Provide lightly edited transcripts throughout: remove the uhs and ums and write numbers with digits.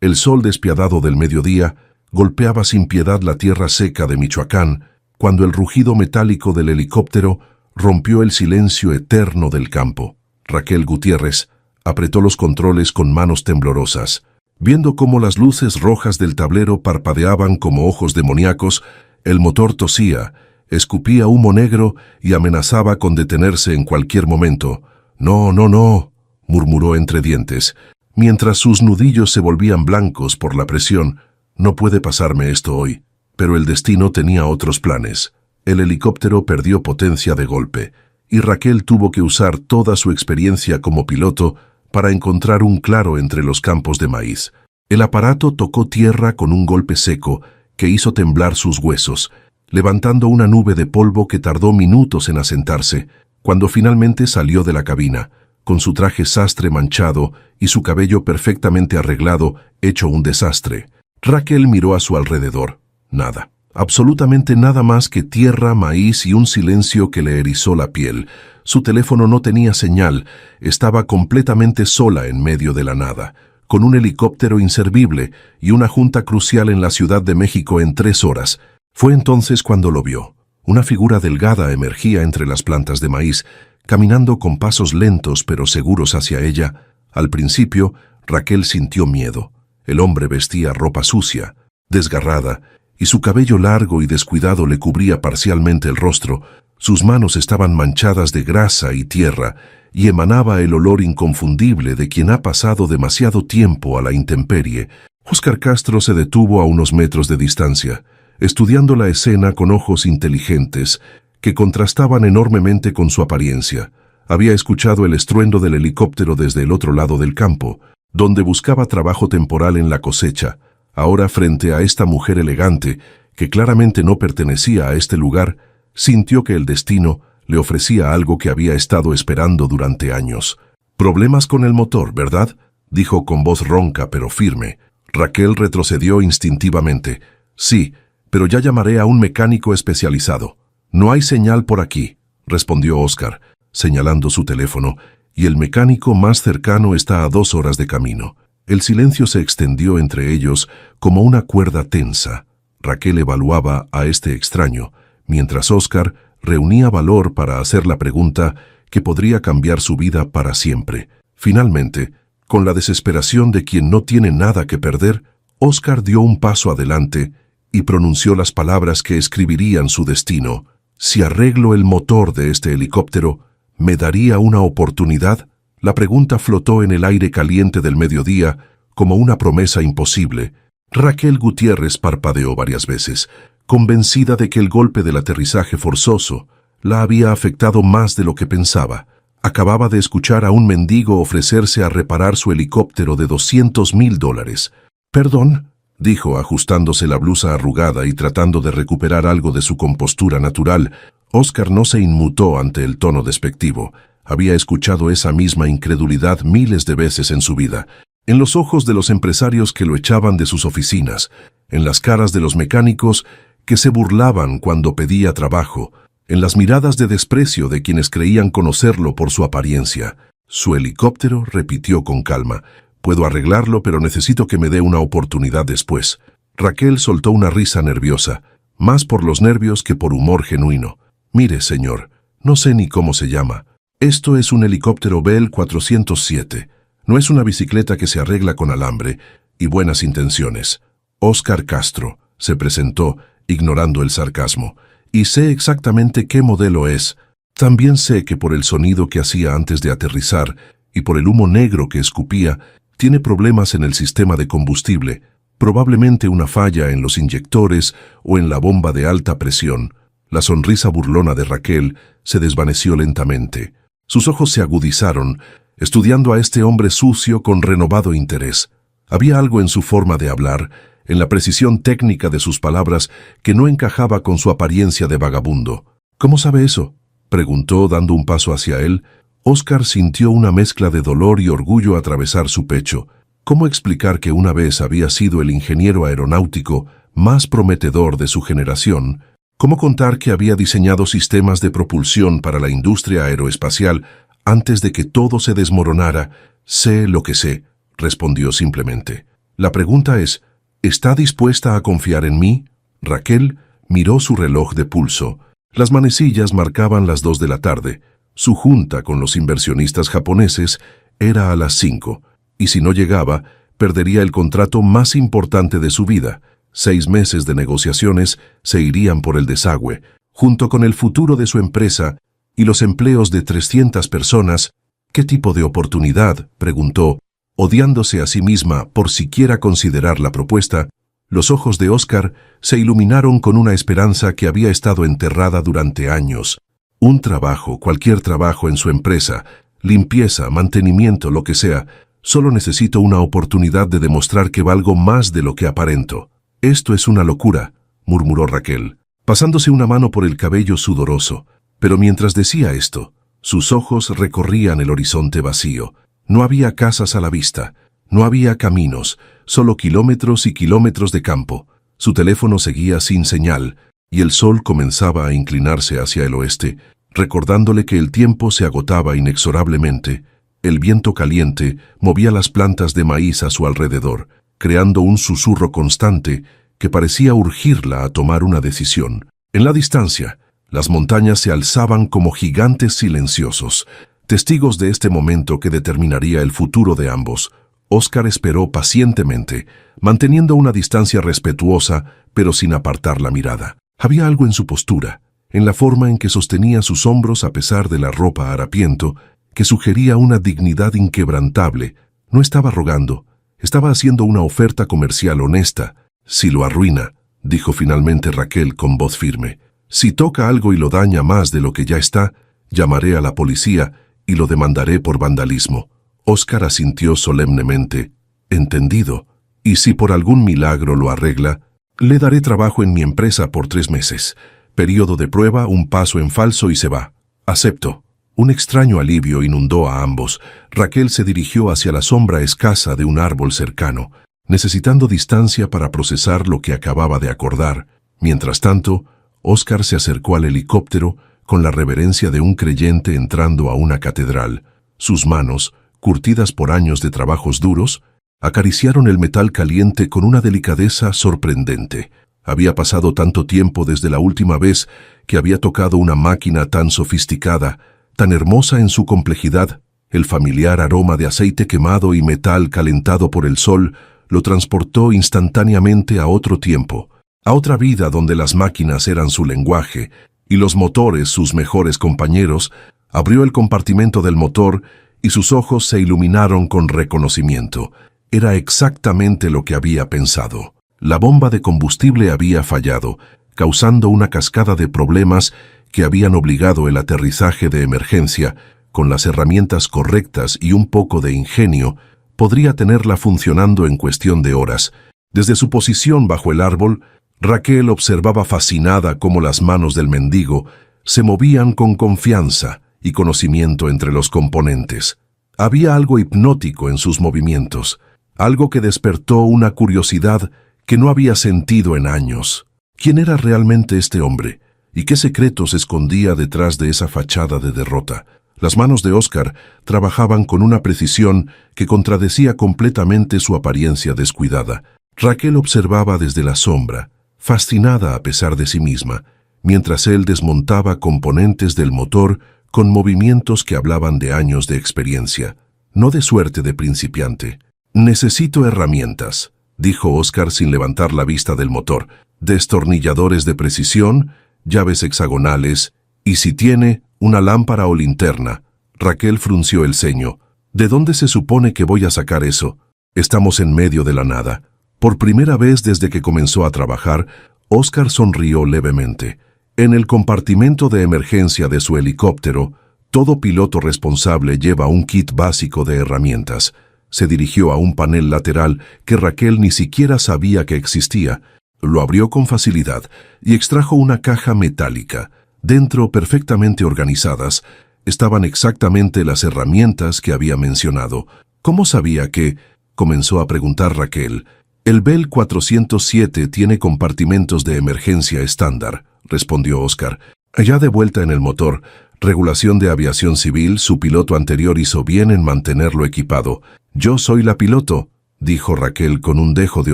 El sol despiadado del mediodía golpeaba sin piedad la tierra seca de Michoacán, cuando el rugido metálico del helicóptero rompió el silencio eterno del campo. Raquel Gutiérrez apretó los controles con manos temblorosas. Viendo cómo las luces rojas del tablero parpadeaban como ojos demoníacos, el motor tosía, escupía humo negro y amenazaba con detenerse en cualquier momento. «No, no, no», murmuró entre dientes, mientras sus nudillos se volvían blancos por la presión. «No puede pasarme esto hoy». Pero el destino tenía otros planes. El helicóptero perdió potencia de golpe, y Raquel tuvo que usar toda su experiencia como piloto para encontrar un claro entre los campos de maíz. El aparato tocó tierra con un golpe seco que hizo temblar sus huesos, levantando una nube de polvo que tardó minutos en asentarse. Cuando finalmente salió de la cabina, con su traje sastre manchado y su cabello perfectamente arreglado, hecho un desastre, Raquel miró a su alrededor. Nada, absolutamente nada más que tierra, maíz y un silencio que le erizó la piel. Su teléfono no tenía señal, estaba completamente sola en medio de la nada, con un helicóptero inservible y una junta crucial en la Ciudad de México en 3 horas. Fue entonces cuando lo vio. Una figura delgada emergía entre las plantas de maíz, caminando con pasos lentos pero seguros hacia ella. Al principio, Raquel sintió miedo. El hombre vestía ropa sucia, desgarrada, y su cabello largo y descuidado le cubría parcialmente el rostro. Sus manos estaban manchadas de grasa y tierra, y emanaba el olor inconfundible de quien ha pasado demasiado tiempo a la intemperie. Óscar Castro se detuvo a unos metros de distancia, estudiando la escena con ojos inteligentes, que contrastaban enormemente con su apariencia. Había escuchado el estruendo del helicóptero desde el otro lado del campo, donde buscaba trabajo temporal en la cosecha. Ahora, frente a esta mujer elegante, que claramente no pertenecía a este lugar, sintió que el destino le ofrecía algo que había estado esperando durante años. «Problemas con el motor, ¿verdad?», dijo con voz ronca pero firme. Raquel retrocedió instintivamente. «Sí, pero ya llamaré a un mecánico especializado». «No hay señal por aquí», respondió Óscar, señalando su teléfono, «y el mecánico más cercano está a 2 horas de camino». El silencio se extendió entre ellos como una cuerda tensa. Raquel evaluaba a este extraño, mientras Óscar reunía valor para hacer la pregunta que podría cambiar su vida para siempre. Finalmente, con la desesperación de quien no tiene nada que perder, Óscar dio un paso adelante y pronunció las palabras que escribirían su destino. «Si arreglo el motor de este helicóptero, ¿me daría una oportunidad?». La pregunta flotó en el aire caliente del mediodía como una promesa imposible. Raquel Gutiérrez parpadeó varias veces, convencida de que el golpe del aterrizaje forzoso la había afectado más de lo que pensaba. Acababa de escuchar a un mendigo ofrecerse a reparar su helicóptero de $200,000. «Perdón», dijo ajustándose la blusa arrugada y tratando de recuperar algo de su compostura natural. Óscar no se inmutó ante el tono despectivo. Había escuchado esa misma incredulidad miles de veces en su vida, en los ojos de los empresarios que lo echaban de sus oficinas, en las caras de los mecánicos que se burlaban cuando pedía trabajo, en las miradas de desprecio de quienes creían conocerlo por su apariencia. «Su helicóptero», repitió con calma. «Puedo arreglarlo, pero necesito que me dé una oportunidad después». Raquel soltó una risa nerviosa, más por los nervios que por humor genuino. «Mire, señor, no sé ni cómo se llama. Esto es un helicóptero Bell 407. No es una bicicleta que se arregla con alambre y buenas intenciones. Óscar Castro», se presentó, ignorando el sarcasmo. «Y sé exactamente qué modelo es. También sé que por el sonido que hacía antes de aterrizar y por el humo negro que escupía, tiene problemas en el sistema de combustible, probablemente una falla en los inyectores o en la bomba de alta presión». La sonrisa burlona de Raquel se desvaneció lentamente. Sus ojos se agudizaron, estudiando a este hombre sucio con renovado interés. Había algo en su forma de hablar, en la precisión técnica de sus palabras, que no encajaba con su apariencia de vagabundo. «¿Cómo sabe eso?», preguntó dando un paso hacia él. Óscar sintió una mezcla de dolor y orgullo atravesar su pecho. ¿Cómo explicar que una vez había sido el ingeniero aeronáutico más prometedor de su generación? ¿Cómo contar que había diseñado sistemas de propulsión para la industria aeroespacial antes de que todo se desmoronara? «Sé lo que sé», respondió simplemente. La pregunta es, ¿está dispuesta a confiar en mí? Raquel miró su reloj de pulso. Las manecillas marcaban las 2 de la tarde. Su junta con los inversionistas japoneses era a las 5, y si no llegaba, perdería el contrato más importante de su vida. 6 meses de negociaciones se irían por el desagüe, junto con el futuro de su empresa y los empleos de 300 personas. ¿Qué tipo de oportunidad?, preguntó, odiándose a sí misma por siquiera considerar la propuesta. Los ojos de Oscar se iluminaron con una esperanza que había estado enterrada durante años. Un trabajo, cualquier trabajo en su empresa, limpieza, mantenimiento, lo que sea, solo necesito una oportunidad de demostrar que valgo más de lo que aparento. Esto es una locura, murmuró Raquel, pasándose una mano por el cabello sudoroso. Pero mientras decía esto, sus ojos recorrían el horizonte vacío. No había casas a la vista, no había caminos, solo kilómetros y kilómetros de campo. Su teléfono seguía sin señal, y el sol comenzaba a inclinarse hacia el oeste, recordándole que el tiempo se agotaba inexorablemente. El viento caliente movía las plantas de maíz a su alrededor, creando un susurro constante que parecía urgirla a tomar una decisión. En la distancia, las montañas se alzaban como gigantes silenciosos, testigos de este momento que determinaría el futuro de ambos. Oscar esperó pacientemente, manteniendo una distancia respetuosa, pero sin apartar la mirada. Había algo en su postura, en la forma en que sostenía sus hombros a pesar de la ropa harapiento, que sugería una dignidad inquebrantable. No estaba rogando, estaba haciendo una oferta comercial honesta. Si lo arruina, dijo finalmente Raquel con voz firme, si toca algo y lo daña más de lo que ya está, llamaré a la policía y lo demandaré por vandalismo. Oscar asintió solemnemente. Entendido. Y si por algún milagro lo arregla, le daré trabajo en mi empresa por 3 meses. Período de prueba, un paso en falso y se va. Acepto. Un extraño alivio inundó a ambos. Raquel se dirigió hacia la sombra escasa de un árbol cercano, necesitando distancia para procesar lo que acababa de acordar. Mientras tanto, Oscar se acercó al helicóptero con la reverencia de un creyente entrando a una catedral. Sus manos, curtidas por años de trabajos duros, acariciaron el metal caliente con una delicadeza sorprendente. Había pasado tanto tiempo desde la última vez que había tocado una máquina tan sofisticada, tan hermosa en su complejidad. El familiar aroma de aceite quemado y metal calentado por el sol lo transportó instantáneamente a otro tiempo, a otra vida donde las máquinas eran su lenguaje y los motores sus mejores compañeros. Abrió el compartimento del motor y sus ojos se iluminaron con reconocimiento. Era exactamente lo que había pensado. La bomba de combustible había fallado, causando una cascada de problemas que habían obligado el aterrizaje de emergencia. Con las herramientas correctas y un poco de ingenio, podría tenerla funcionando en cuestión de horas. Desde su posición bajo el árbol, Raquel observaba fascinada cómo las manos del mendigo se movían con confianza y conocimiento entre los componentes. Había algo hipnótico en sus movimientos, algo que despertó una curiosidad que no había sentido en años. ¿Quién era realmente este hombre? ¿Y qué secretos escondía detrás de esa fachada de derrota? Las manos de Oscar trabajaban con una precisión que contradecía completamente su apariencia descuidada. Raquel observaba desde la sombra, fascinada a pesar de sí misma, mientras él desmontaba componentes del motor con movimientos que hablaban de años de experiencia, no de suerte de principiante. «Necesito herramientas», dijo Oscar sin levantar la vista del motor. «Destornilladores de precisión, llaves hexagonales, y si tiene, una lámpara o linterna». Raquel frunció el ceño. «¿De dónde se supone que voy a sacar eso? Estamos en medio de la nada». Por primera vez desde que comenzó a trabajar, Oscar sonrió levemente. En el compartimento de emergencia de su helicóptero, todo piloto responsable lleva un kit básico de herramientas. Se dirigió a un panel lateral que Raquel ni siquiera sabía que existía. Lo abrió con facilidad y extrajo una caja metálica. Dentro, perfectamente organizadas, estaban exactamente las herramientas que había mencionado. ¿Cómo sabía que? Comenzó a preguntar Raquel. El Bell 407 tiene compartimentos de emergencia estándar, respondió Oscar. Ya de vuelta en el motor, regulación de aviación civil, su piloto anterior hizo bien en mantenerlo equipado. Yo soy la piloto, dijo Raquel con un dejo de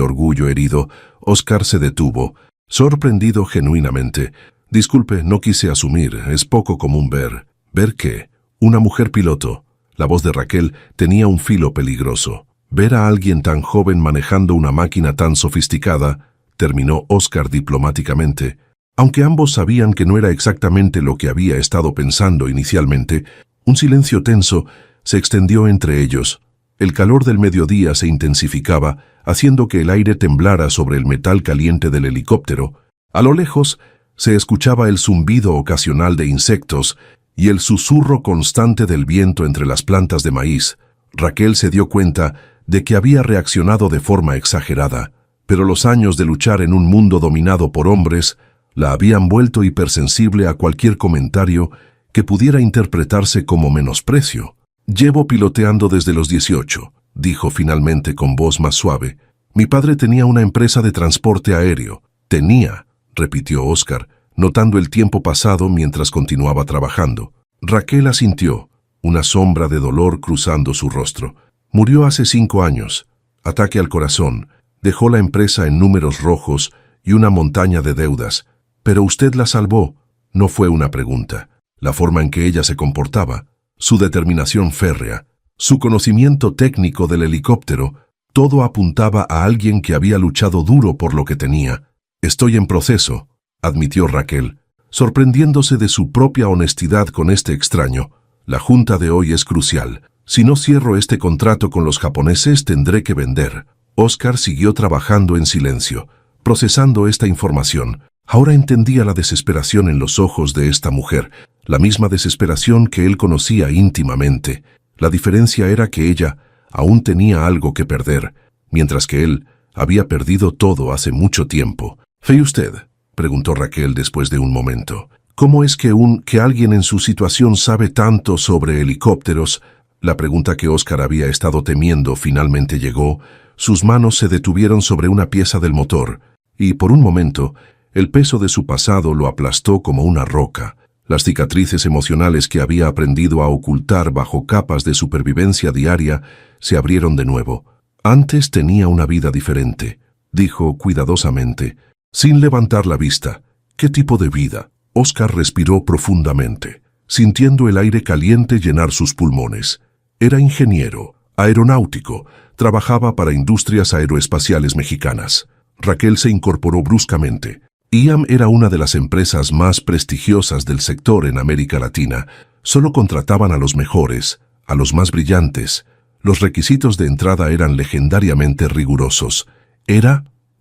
orgullo herido. Óscar se detuvo, sorprendido genuinamente. Disculpe, no quise asumir, es poco común ver. ¿Ver qué? Una mujer piloto. La voz de Raquel tenía un filo peligroso. Ver a alguien tan joven manejando una máquina tan sofisticada, terminó Óscar diplomáticamente. Aunque ambos sabían que no era exactamente lo que había estado pensando inicialmente, un silencio tenso se extendió entre ellos. El calor del mediodía se intensificaba, haciendo que el aire temblara sobre el metal caliente del helicóptero. A lo lejos se escuchaba el zumbido ocasional de insectos y el susurro constante del viento entre las plantas de maíz. Raquel se dio cuenta de que había reaccionado de forma exagerada, pero los años de luchar en un mundo dominado por hombres la habían vuelto hipersensible a cualquier comentario que pudiera interpretarse como menosprecio. «Llevo piloteando desde los 18», dijo finalmente con voz más suave. «Mi padre tenía una empresa de transporte aéreo». «Tenía», repitió Óscar, notando el tiempo pasado mientras continuaba trabajando. Raquel asintió, una sombra de dolor cruzando su rostro. «Murió hace 5 años. Ataque al corazón. Dejó la empresa en números rojos y una montaña de deudas. Pero usted la salvó». No fue una pregunta. La forma en que ella se comportaba, su determinación férrea, su conocimiento técnico del helicóptero, todo apuntaba a alguien que había luchado duro por lo que tenía. «Estoy en proceso», admitió Raquel, sorprendiéndose de su propia honestidad con este extraño. «La junta de hoy es crucial. Si no cierro este contrato con los japoneses, tendré que vender». Óscar siguió trabajando en silencio, procesando esta información. Ahora entendía la desesperación en los ojos de esta mujer, la misma desesperación que él conocía íntimamente. La diferencia era que ella aún tenía algo que perder, mientras que él había perdido todo hace mucho tiempo. «¿Fe usted?», preguntó Raquel después de un momento. «¿Cómo es que alguien en su situación sabe tanto sobre helicópteros?» La pregunta que Óscar había estado temiendo finalmente llegó. Sus manos se detuvieron sobre una pieza del motor, y por un momento el peso de su pasado lo aplastó como una roca. Las cicatrices emocionales que había aprendido a ocultar bajo capas de supervivencia diaria se abrieron de nuevo. «Antes tenía una vida diferente», dijo cuidadosamente, sin levantar la vista. «¿Qué tipo de vida?». Óscar respiró profundamente, sintiendo el aire caliente llenar sus pulmones. Era ingeniero, aeronáutico, trabajaba para Industrias Aeroespaciales Mexicanas. Raquel se incorporó bruscamente. IAM era una de las empresas más prestigiosas del sector en América Latina. Solo contrataban a los mejores, a los más brillantes. Los requisitos de entrada eran legendariamente rigurosos.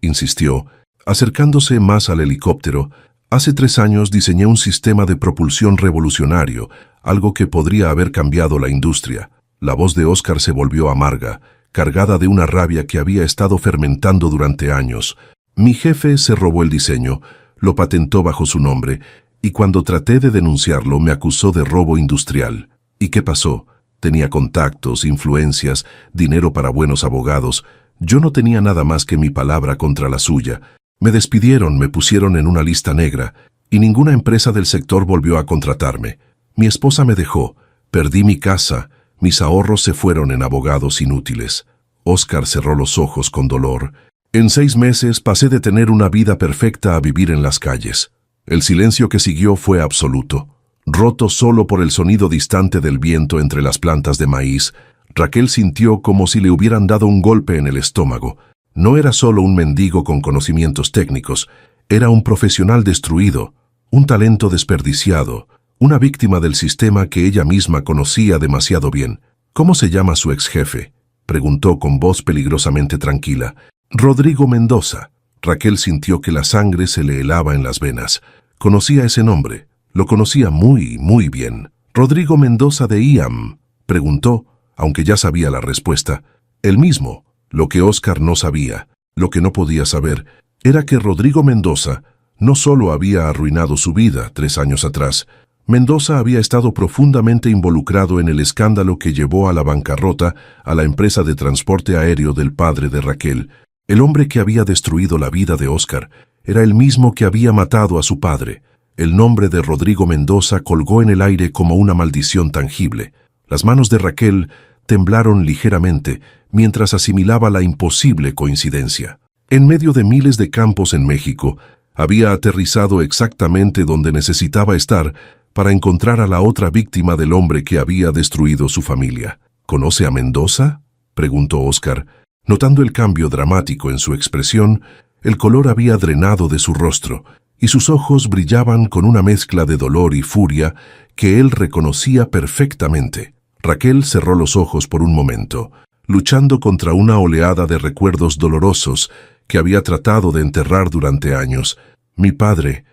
Insistió, acercándose más al helicóptero. «Hace 3 años diseñé un sistema de propulsión revolucionario, algo que podría haber cambiado la industria». La voz de Óscar se volvió amarga, cargada de una rabia que había estado fermentando durante años. «Mi jefe se robó el diseño, lo patentó bajo su nombre, y cuando traté de denunciarlo me acusó de robo industrial». «¿Y qué pasó? Tenía contactos, influencias, dinero para buenos abogados. Yo no tenía nada más que mi palabra contra la suya. Me despidieron, me pusieron en una lista negra, y ninguna empresa del sector volvió a contratarme. Mi esposa me dejó, perdí mi casa, mis ahorros se fueron en abogados inútiles». Óscar cerró los ojos con dolor. «En 6 meses pasé de tener una vida perfecta a vivir en las calles». El silencio que siguió fue absoluto, roto solo por el sonido distante del viento entre las plantas de maíz. Raquel sintió como si le hubieran dado un golpe en el estómago. No era solo un mendigo con conocimientos técnicos, era un profesional destruido, un talento desperdiciado, una víctima del sistema que ella misma conocía demasiado bien. «¿Cómo se llama su ex jefe?», preguntó con voz peligrosamente tranquila. «Rodrigo Mendoza». Raquel sintió que la sangre se le helaba en las venas. Conocía ese nombre, lo conocía muy, muy bien. «¿Rodrigo Mendoza de IAM?», preguntó, aunque ya sabía la respuesta. «El mismo». Lo que Óscar no sabía, lo que no podía saber, era que Rodrigo Mendoza no solo había arruinado su vida 3 años atrás. Mendoza había estado profundamente involucrado en el escándalo que llevó a la bancarrota a la empresa de transporte aéreo del padre de Raquel. El hombre que había destruido la vida de Óscar era el mismo que había matado a su padre. El nombre de Rodrigo Mendoza colgó en el aire como una maldición tangible. Las manos de Raquel temblaron ligeramente mientras asimilaba la imposible coincidencia. En medio de miles de campos en México, había aterrizado exactamente donde necesitaba estar para encontrar a la otra víctima del hombre que había destruido su familia. ¿Conoce a Mendoza?, preguntó Óscar. Notando el cambio dramático en su expresión, el color había drenado de su rostro y sus ojos brillaban con una mezcla de dolor y furia que él reconocía perfectamente. Raquel cerró los ojos por un momento, luchando contra una oleada de recuerdos dolorosos que había tratado de enterrar durante años. Mi padre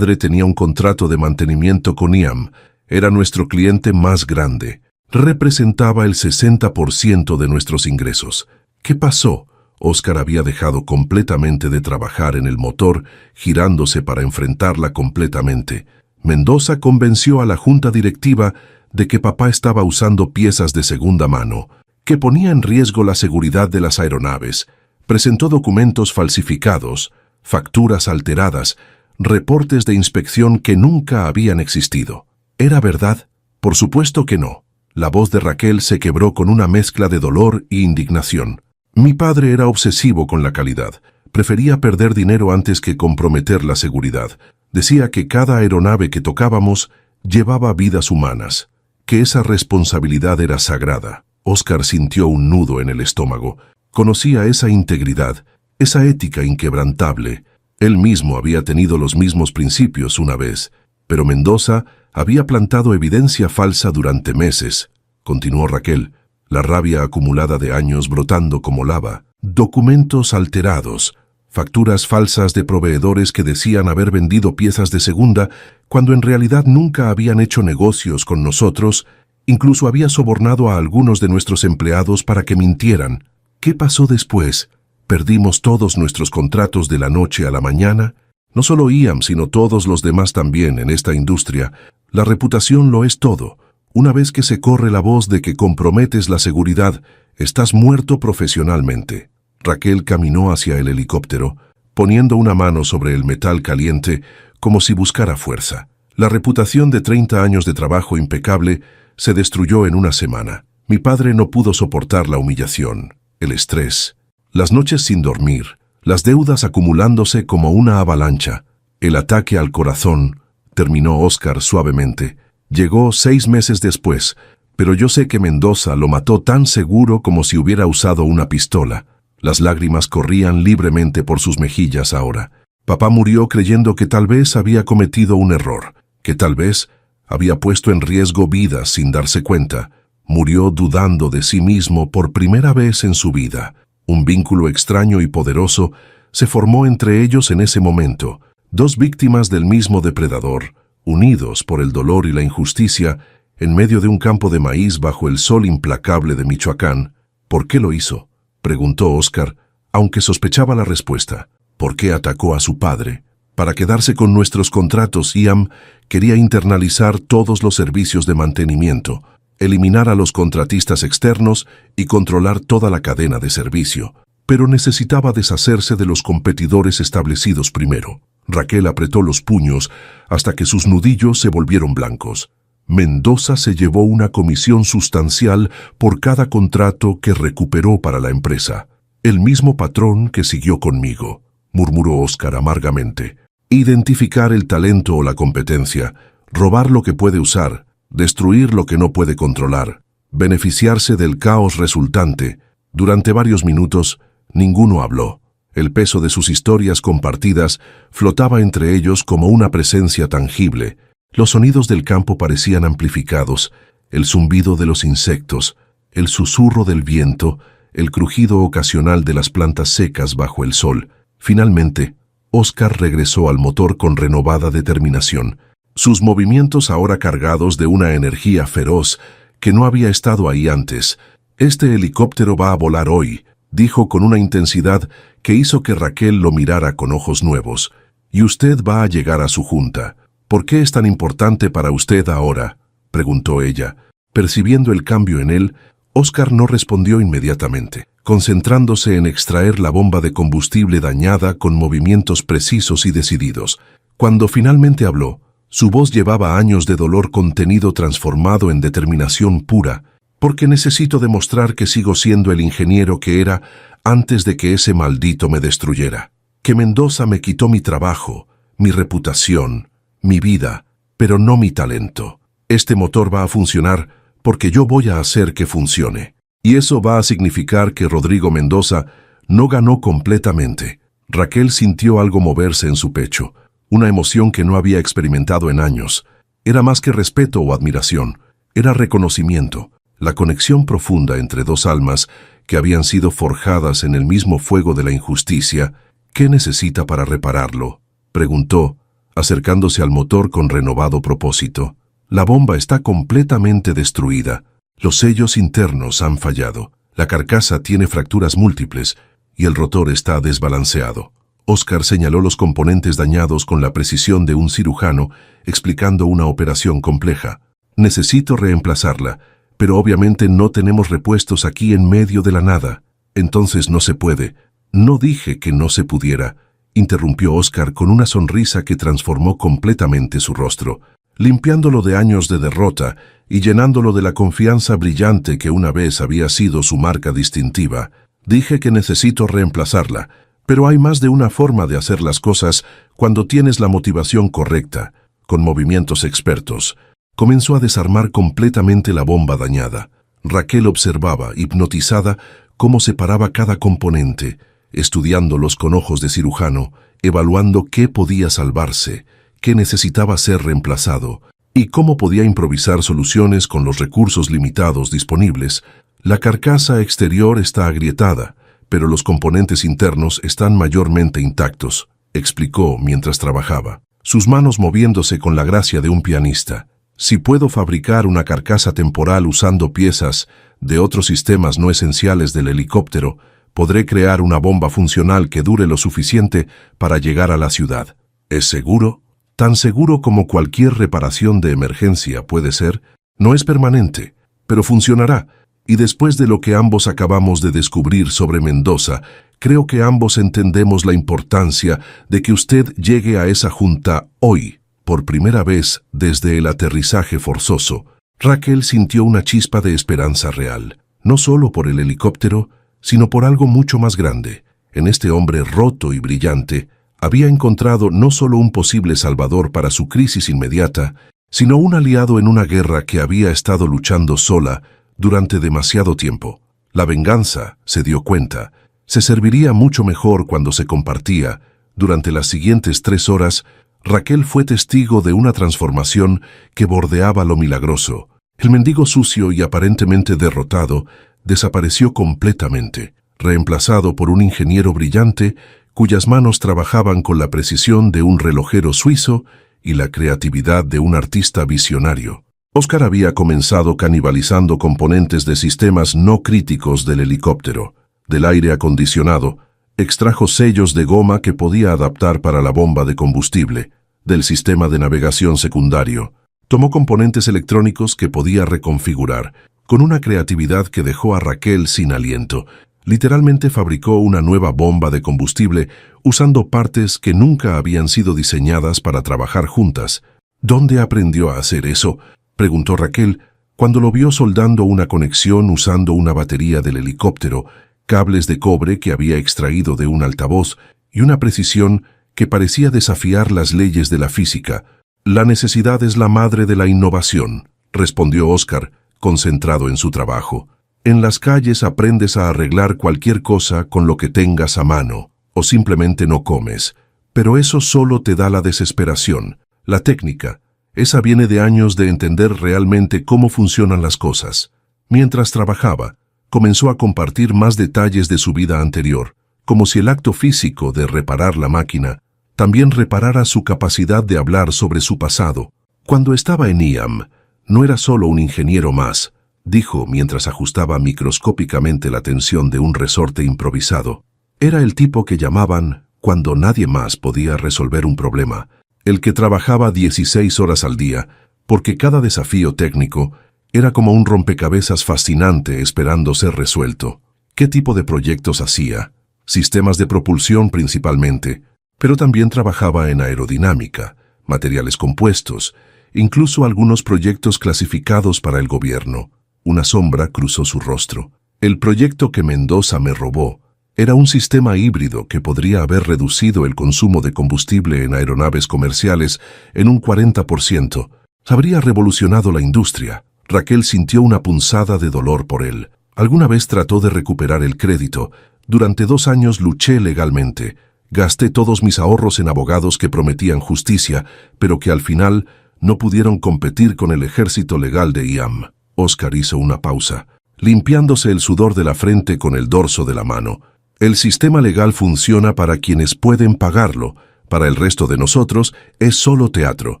tenía un contrato de mantenimiento con IAM. Era nuestro cliente más grande. Representaba el 60% de nuestros ingresos. ¿Qué pasó? Óscar había dejado completamente de trabajar en el motor, girándose para enfrentarla completamente. Mendoza convenció a la junta directiva de que papá estaba usando piezas de segunda mano, que ponía en riesgo la seguridad de las aeronaves. Presentó documentos falsificados, facturas alteradas, reportes de inspección que nunca habían existido. ¿Era verdad? Por supuesto que no. La voz de Raquel se quebró con una mezcla de dolor e indignación. Mi padre era obsesivo con la calidad. Prefería perder dinero antes que comprometer la seguridad. Decía que cada aeronave que tocábamos llevaba vidas humanas, que esa responsabilidad era sagrada. Óscar sintió un nudo en el estómago. Conocía esa integridad, esa ética inquebrantable. Él mismo había tenido los mismos principios una vez, pero Mendoza había plantado evidencia falsa durante meses. Continuó Raquel, la rabia acumulada de años brotando como lava. Documentos alterados, facturas falsas de proveedores que decían haber vendido piezas de segunda cuando en realidad nunca habían hecho negocios con nosotros. Incluso había sobornado a algunos de nuestros empleados para que mintieran. ¿Qué pasó después? ¿Perdimos todos nuestros contratos de la noche a la mañana? No solo IAM, sino todos los demás también en esta industria. La reputación lo es todo. Una vez que se corre la voz de que comprometes la seguridad, estás muerto profesionalmente. Raquel caminó hacia el helicóptero, poniendo una mano sobre el metal caliente como si buscara fuerza. La reputación de 30 años de trabajo impecable se destruyó en una semana. Mi padre no pudo soportar la humillación, el estrés, las noches sin dormir, las deudas acumulándose como una avalancha. El ataque al corazón, terminó Óscar suavemente, llegó 6 meses después, pero yo sé que Mendoza lo mató tan seguro como si hubiera usado una pistola. Las lágrimas corrían libremente por sus mejillas ahora. Papá murió creyendo que tal vez había cometido un error, que tal vez había puesto en riesgo vidas sin darse cuenta. Murió dudando de sí mismo por primera vez en su vida. Un vínculo extraño y poderoso se formó entre ellos en ese momento. 2 víctimas del mismo depredador, unidos por el dolor y la injusticia, en medio de un campo de maíz bajo el sol implacable de Michoacán. ¿Por qué lo hizo?, preguntó Óscar, aunque sospechaba la respuesta. ¿Por qué atacó a su padre? Para quedarse con nuestros contratos, IAM quería internalizar todos los servicios de mantenimiento, eliminar a los contratistas externos y controlar toda la cadena de servicio. Pero necesitaba deshacerse de los competidores establecidos primero. Raquel apretó los puños hasta que sus nudillos se volvieron blancos. Mendoza se llevó una comisión sustancial por cada contrato que recuperó para la empresa. El mismo patrón que siguió conmigo, murmuró Óscar amargamente. Identificar el talento o la competencia, robar lo que puede usar, destruir lo que no puede controlar, beneficiarse del caos resultante. Durante varios minutos, ninguno habló. El peso de sus historias compartidas flotaba entre ellos como una presencia tangible. Los sonidos del campo parecían amplificados, el zumbido de los insectos, el susurro del viento, el crujido ocasional de las plantas secas bajo el sol. Finalmente, Óscar regresó al motor con renovada determinación, sus movimientos ahora cargados de una energía feroz que no había estado ahí antes. «Este helicóptero va a volar hoy», dijo con una intensidad que hizo que Raquel lo mirara con ojos nuevos. «Y usted va a llegar a su junta. ¿Por qué es tan importante para usted ahora?», preguntó ella. Percibiendo el cambio en él, Óscar no respondió inmediatamente, concentrándose en extraer la bomba de combustible dañada con movimientos precisos y decididos. Cuando finalmente habló, su voz llevaba años de dolor contenido transformado en determinación pura. porque necesito demostrar que sigo siendo el ingeniero que era antes de que ese maldito me destruyera. Que Mendoza me quitó mi trabajo, mi reputación, mi vida, pero no mi talento. Este motor va a funcionar porque yo voy a hacer que funcione. Y eso va a significar que Rodrigo Mendoza no ganó completamente. Raquel sintió algo moverse en su pecho, una emoción que no había experimentado en años. Era más que respeto o admiración, era reconocimiento, la conexión profunda entre dos almas que habían sido forjadas en el mismo fuego de la injusticia. ¿Qué necesita para repararlo?, preguntó, acercándose al motor con renovado propósito. La bomba está completamente destruida. Los sellos internos han fallado. La carcasa tiene fracturas múltiples y el rotor está desbalanceado. Oscar señaló los componentes dañados con la precisión de un cirujano, explicando una operación compleja. Necesito reemplazarla, pero obviamente no tenemos repuestos aquí en medio de la nada. Entonces no se puede. No dije que no se pudiera, interrumpió Oscar con una sonrisa que transformó completamente su rostro, limpiándolo de años de derrota y llenándolo de la confianza brillante que una vez había sido su marca distintiva. Dije que necesito reemplazarla, pero hay más de una forma de hacer las cosas cuando tienes la motivación correcta, con movimientos expertos. Comenzó a desarmar completamente la bomba dañada. Raquel observaba, hipnotizada, cómo separaba cada componente, estudiándolos con ojos de cirujano, evaluando qué podía salvarse, qué necesitaba ser reemplazado y cómo podía improvisar soluciones con los recursos limitados disponibles. La carcasa exterior está agrietada, pero los componentes internos están mayormente intactos, explicó mientras trabajaba, sus manos moviéndose con la gracia de un pianista. Si puedo fabricar una carcasa temporal usando piezas de otros sistemas no esenciales del helicóptero, podré crear una bomba funcional que dure lo suficiente para llegar a la ciudad. ¿Es seguro? Tan seguro como cualquier reparación de emergencia puede ser. No es permanente, pero funcionará. Y después de lo que ambos acabamos de descubrir sobre Mendoza, creo que ambos entendemos la importancia de que usted llegue a esa junta hoy, por primera vez desde el aterrizaje forzoso. Raquel sintió una chispa de esperanza real, no solo por el helicóptero, sino por algo mucho más grande. En este hombre roto y brillante, había encontrado no solo un posible salvador para su crisis inmediata, sino un aliado en una guerra que había estado luchando sola durante demasiado tiempo. La venganza, se dio cuenta, se serviría mucho mejor cuando se compartía. Durante las siguientes 3 horas, Raquel fue testigo de una transformación que bordeaba lo milagroso. El mendigo sucio y aparentemente derrotado desapareció completamente, reemplazado por un ingeniero brillante cuyas manos trabajaban con la precisión de un relojero suizo y la creatividad de un artista visionario. Oscar había comenzado canibalizando componentes de sistemas no críticos del helicóptero. Del aire acondicionado, extrajo sellos de goma que podía adaptar para la bomba de combustible. Del sistema de navegación secundario, tomó componentes electrónicos que podía reconfigurar, con una creatividad que dejó a Raquel sin aliento. Literalmente fabricó una nueva bomba de combustible usando partes que nunca habían sido diseñadas para trabajar juntas. ¿Dónde aprendió a hacer eso?, preguntó Raquel cuando lo vio soldando una conexión usando una batería del helicóptero, cables de cobre que había extraído de un altavoz y una precisión que parecía desafiar las leyes de la física. La necesidad es la madre de la innovación, respondió Oscar, concentrado en su trabajo. En las calles aprendes a arreglar cualquier cosa con lo que tengas a mano, o simplemente no comes. Pero eso solo te da la desesperación. La técnica, esa viene de años de entender realmente cómo funcionan las cosas. Mientras trabajaba, comenzó a compartir más detalles de su vida anterior, como si el acto físico de reparar la máquina también reparara su capacidad de hablar sobre su pasado. Cuando estaba en IAM, no era solo un ingeniero más, dijo mientras ajustaba microscópicamente la tensión de un resorte improvisado. Era el tipo que llamaban cuando nadie más podía resolver un problema, el que trabajaba 16 horas al día, porque cada desafío técnico era como un rompecabezas fascinante esperando ser resuelto. ¿Qué tipo de proyectos hacía? Sistemas de propulsión principalmente, pero también trabajaba en aerodinámica, materiales compuestos, incluso algunos proyectos clasificados para el gobierno. Una sombra cruzó su rostro. El proyecto que Mendoza me robó era un sistema híbrido que podría haber reducido el consumo de combustible en aeronaves comerciales en un 40%. Habría revolucionado la industria. Raquel sintió una punzada de dolor por él. Alguna vez trató de recuperar el crédito. Durante 2 años luché legalmente. Gasté todos mis ahorros en abogados que prometían justicia, pero que al final no pudieron competir con el ejército legal de IAM. Oscar hizo una pausa, limpiándose el sudor de la frente con el dorso de la mano. El sistema legal funciona para quienes pueden pagarlo. Para el resto de nosotros es solo teatro.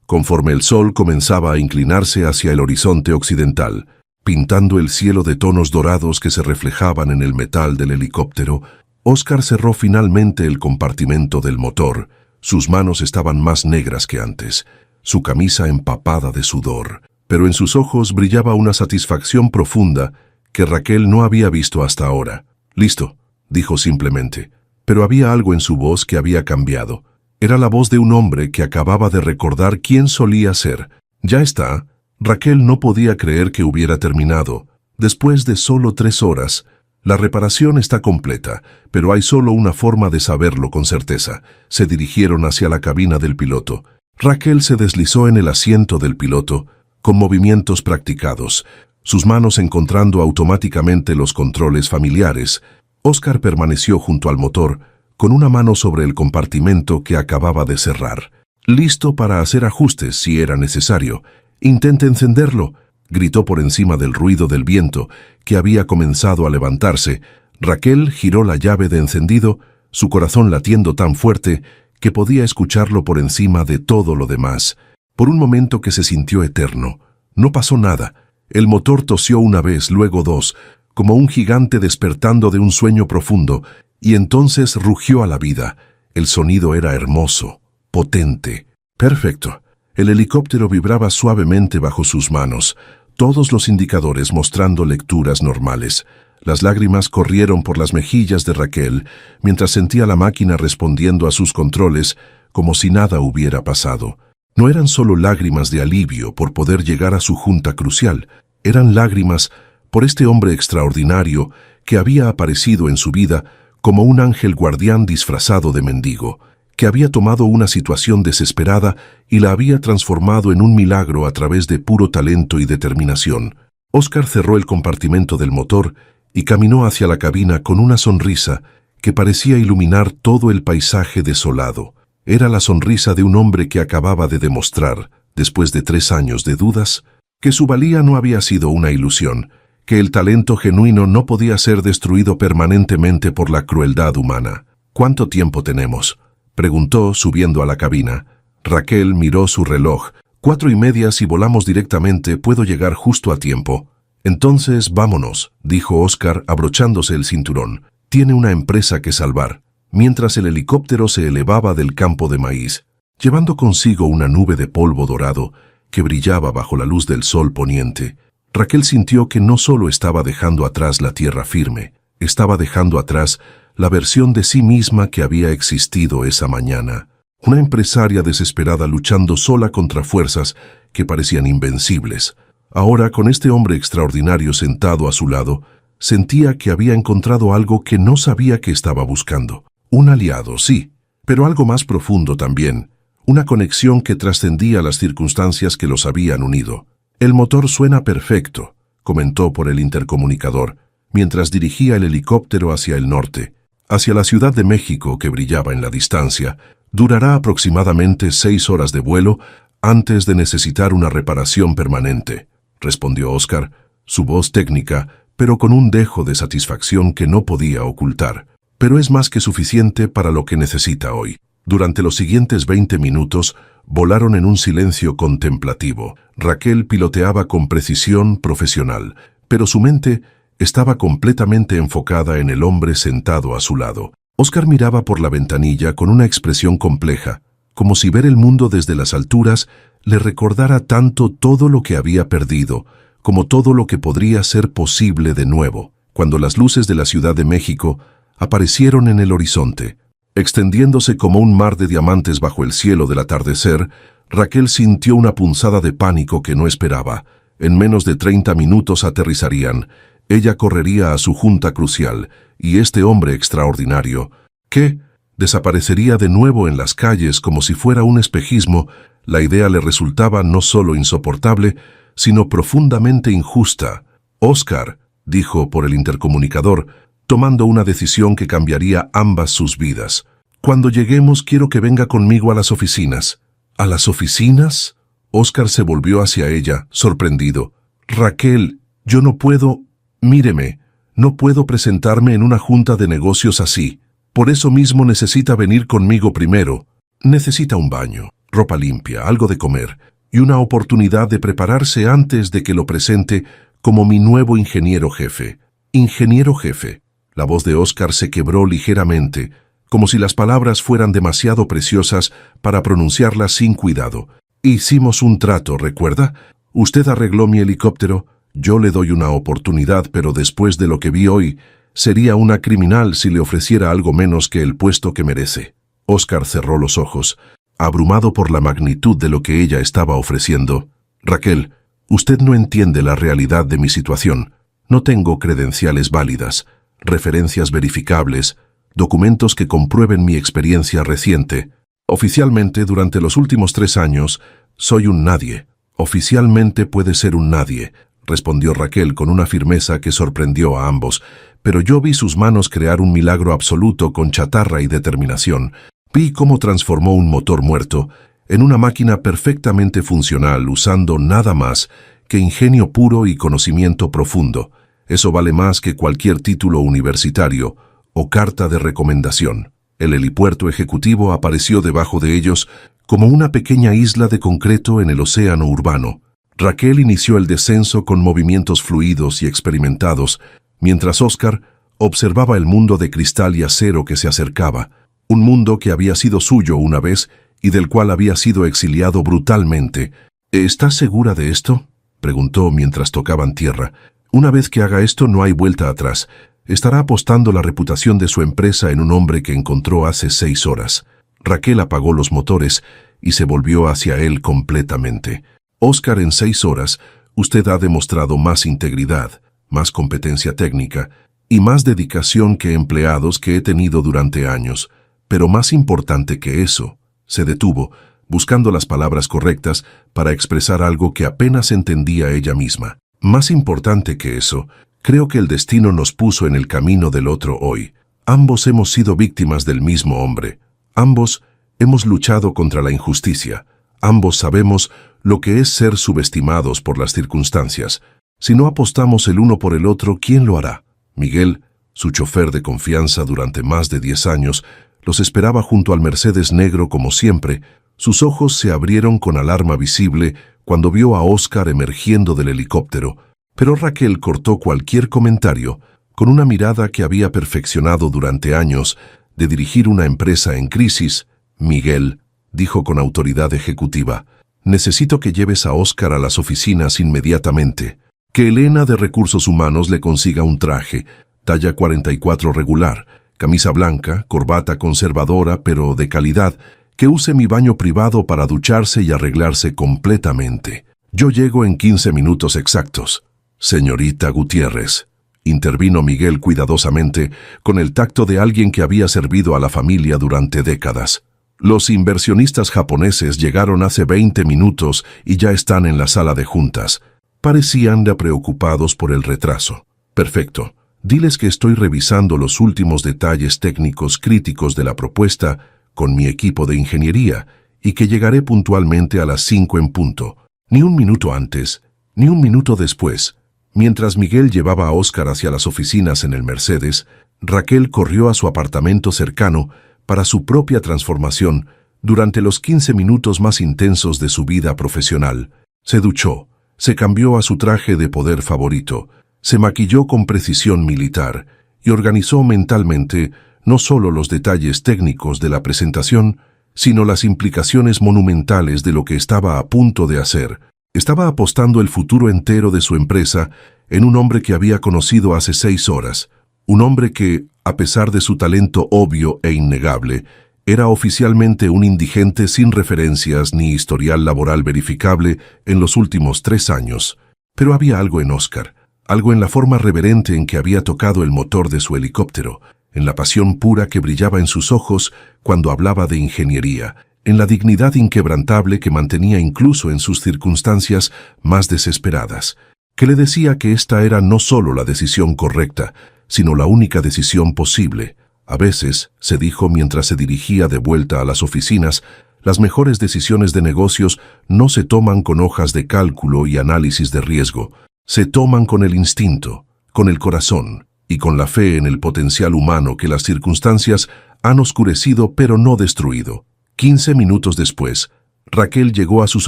Conforme el sol comenzaba a inclinarse hacia el horizonte occidental, pintando el cielo de tonos dorados que se reflejaban en el metal del helicóptero, Oscar cerró finalmente el compartimento del motor. Sus manos estaban más negras que antes, su camisa empapada de sudor, pero en sus ojos brillaba una satisfacción profunda que Raquel no había visto hasta ahora. «Listo», dijo simplemente, pero había algo en su voz que había cambiado. Era la voz de un hombre que acababa de recordar quién solía ser. «Ya está». Raquel no podía creer que hubiera terminado. Después de solo 3 horas, la reparación está completa, pero hay solo una forma de saberlo con certeza. Se dirigieron hacia la cabina del piloto. Raquel se deslizó en el asiento del piloto, con movimientos practicados, sus manos encontrando automáticamente los controles familiares. Oscar permaneció junto al motor, con una mano sobre el compartimento que acababa de cerrar, listo para hacer ajustes si era necesario. «Intente encenderlo», gritó por encima del ruido del viento, que había comenzado a levantarse. Raquel giró la llave de encendido, su corazón latiendo tan fuerte que podía escucharlo por encima de todo lo demás. Por un momento que se sintió eterno. No pasó nada. El motor tosió una vez, luego 2, como un gigante despertando de un sueño profundo, y entonces rugió a la vida. El sonido era hermoso, potente. Perfecto. El helicóptero vibraba suavemente bajo sus manos, todos los indicadores mostrando lecturas normales. Las lágrimas corrieron por las mejillas de Raquel, mientras sentía la máquina respondiendo a sus controles como si nada hubiera pasado. No eran solo lágrimas de alivio por poder llegar a su junta crucial, eran lágrimas por este hombre extraordinario que había aparecido en su vida como un ángel guardián disfrazado de mendigo, que había tomado una situación desesperada y la había transformado en un milagro a través de puro talento y determinación. Oscar cerró el compartimento del motor y caminó hacia la cabina con una sonrisa que parecía iluminar todo el paisaje desolado. Era la sonrisa de un hombre que acababa de demostrar, después de 3 años de dudas, que su valía no había sido una ilusión, que el talento genuino no podía ser destruido permanentemente por la crueldad humana. «¿Cuánto tiempo tenemos?», preguntó subiendo a la cabina. Raquel miró su reloj. 4:30 si volamos directamente puedo llegar justo a tiempo. «Entonces vámonos», dijo Oscar abrochándose el cinturón. «Tiene una empresa que salvar». Mientras el helicóptero se elevaba del campo de maíz, llevando consigo una nube de polvo dorado que brillaba bajo la luz del sol poniente, Raquel sintió que no solo estaba dejando atrás la tierra firme, estaba dejando atrás la versión de sí misma que había existido esa mañana. Una empresaria desesperada luchando sola contra fuerzas que parecían invencibles. Ahora, con este hombre extraordinario sentado a su lado, sentía que había encontrado algo que no sabía que estaba buscando. Un aliado, sí, pero algo más profundo también. Una conexión que trascendía las circunstancias que los habían unido. «El motor suena perfecto», comentó por el intercomunicador, mientras dirigía el helicóptero hacia el norte, hacia la Ciudad de México que brillaba en la distancia. «Durará aproximadamente 6 horas de vuelo antes de necesitar una reparación permanente», respondió Oscar, su voz técnica, pero con un dejo de satisfacción que no podía ocultar. «Pero es más que suficiente para lo que necesita hoy». Durante los siguientes 20 minutos, volaron en un silencio contemplativo. Raquel piloteaba con precisión profesional, pero su mente estaba completamente enfocada en el hombre sentado a su lado. Oscar miraba por la ventanilla con una expresión compleja, como si ver el mundo desde las alturas le recordara tanto todo lo que había perdido, como todo lo que podría ser posible de nuevo, cuando las luces de la Ciudad de México aparecieron en el horizonte. Extendiéndose como un mar de diamantes bajo el cielo del atardecer, Raquel sintió una punzada de pánico que no esperaba. En menos de 30 minutos aterrizarían. Ella correría a su junta crucial, y este hombre extraordinario, que desaparecería de nuevo en las calles como si fuera un espejismo. La idea le resultaba no solo insoportable, sino profundamente injusta. «Oscar», dijo por el intercomunicador, tomando una decisión que cambiaría ambas sus vidas. «Cuando lleguemos quiero que venga conmigo a las oficinas». «¿A las oficinas?». Oscar se volvió hacia ella, sorprendido. «Raquel, yo no puedo... Míreme, no puedo presentarme en una junta de negocios así. Por eso mismo necesita venir conmigo primero. Necesita un baño, ropa limpia, algo de comer y una oportunidad de prepararse antes de que lo presente como mi nuevo ingeniero jefe». «Ingeniero jefe». La voz de Oscar se quebró ligeramente, como si las palabras fueran demasiado preciosas para pronunciarlas sin cuidado. «Hicimos un trato, ¿recuerda? Usted arregló mi helicóptero. Yo le doy una oportunidad, pero después de lo que vi hoy, sería una criminal si le ofreciera algo menos que el puesto que merece». Oscar cerró los ojos, abrumado por la magnitud de lo que ella estaba ofreciendo. «Raquel, usted no entiende la realidad de mi situación. No tengo credenciales válidas, referencias verificables, documentos que comprueben mi experiencia reciente. Oficialmente, durante los últimos 3 años, soy un nadie». «Oficialmente puede ser un nadie», respondió Raquel con una firmeza que sorprendió a ambos, pero yo vi sus manos crear un milagro absoluto con chatarra y determinación. Vi cómo transformó un motor muerto en una máquina perfectamente funcional usando nada más que ingenio puro y conocimiento profundo. Eso vale más que cualquier título universitario o carta de recomendación. El helipuerto ejecutivo apareció debajo de ellos como una pequeña isla de concreto en el océano urbano. Raquel inició el descenso con movimientos fluidos y experimentados, mientras Oscar observaba el mundo de cristal y acero que se acercaba, un mundo que había sido suyo una vez y del cual había sido exiliado brutalmente. «¿Estás segura de esto?», preguntó mientras tocaban tierra. «Una vez que haga esto no hay vuelta atrás. Estará apostando la reputación de su empresa en un hombre que encontró hace 6 horas». Raquel apagó los motores y se volvió hacia él completamente. «Oscar, en 6 horas, usted ha demostrado más integridad, más competencia técnica y más dedicación que empleados que he tenido durante años. Pero más importante que eso», se detuvo, buscando las palabras correctas para expresar algo que apenas entendía ella misma. «Más importante que eso, creo que el destino nos puso en el camino del otro hoy. Ambos hemos sido víctimas del mismo hombre. Ambos hemos luchado contra la injusticia. Ambos sabemos lo que es ser subestimados por las circunstancias. Si no apostamos el uno por el otro, ¿quién lo hará?». Miguel, su chofer de confianza durante más de 10 años, los esperaba junto al Mercedes negro como siempre. Sus ojos se abrieron con alarma visible cuando vio a Oscar emergiendo del helicóptero, pero Raquel cortó cualquier comentario con una mirada que había perfeccionado durante años de dirigir una empresa en crisis. «Miguel», dijo con autoridad ejecutiva, «necesito que lleves a Oscar a las oficinas inmediatamente. Que Elena de Recursos Humanos le consiga un traje, talla 44 regular, camisa blanca, corbata conservadora pero de calidad, que use mi baño privado para ducharse y arreglarse completamente. Yo llego en 15 minutos exactos». «Señorita Gutiérrez», intervino Miguel cuidadosamente, con el tacto de alguien que había servido a la familia durante décadas. «Los inversionistas japoneses llegaron hace 20 minutos y ya están en la sala de juntas. Parecían ya preocupados por el retraso». «Perfecto. Diles que estoy revisando los últimos detalles técnicos críticos de la propuesta con mi equipo de ingeniería y que llegaré puntualmente a las 5 en punto. Ni un minuto antes, ni un minuto después». Mientras Miguel llevaba a Oscar hacia las oficinas en el Mercedes, Raquel corrió a su apartamento cercano para su propia transformación durante los 15 minutos más intensos de su vida profesional. Se duchó, se cambió a su traje de poder favorito, se maquilló con precisión militar y organizó mentalmente no solo los detalles técnicos de la presentación, sino las implicaciones monumentales de lo que estaba a punto de hacer. Estaba apostando el futuro entero de su empresa en un hombre que había conocido hace 6 horas, un hombre que, a pesar de su talento obvio e innegable, era oficialmente un indigente sin referencias ni historial laboral verificable en los últimos 3 años. Pero había algo en Oscar, algo en la forma reverente en que había tocado el motor de su helicóptero, en la pasión pura que brillaba en sus ojos cuando hablaba de ingeniería, en la dignidad inquebrantable que mantenía incluso en sus circunstancias más desesperadas, que le decía que esta era no solo la decisión correcta, sino la única decisión posible. A veces, se dijo mientras se dirigía de vuelta a las oficinas, las mejores decisiones de negocios no se toman con hojas de cálculo y análisis de riesgo, se toman con el instinto, con el corazón y con la fe en el potencial humano que las circunstancias han oscurecido pero no destruido. 15 minutos después, Raquel llegó a sus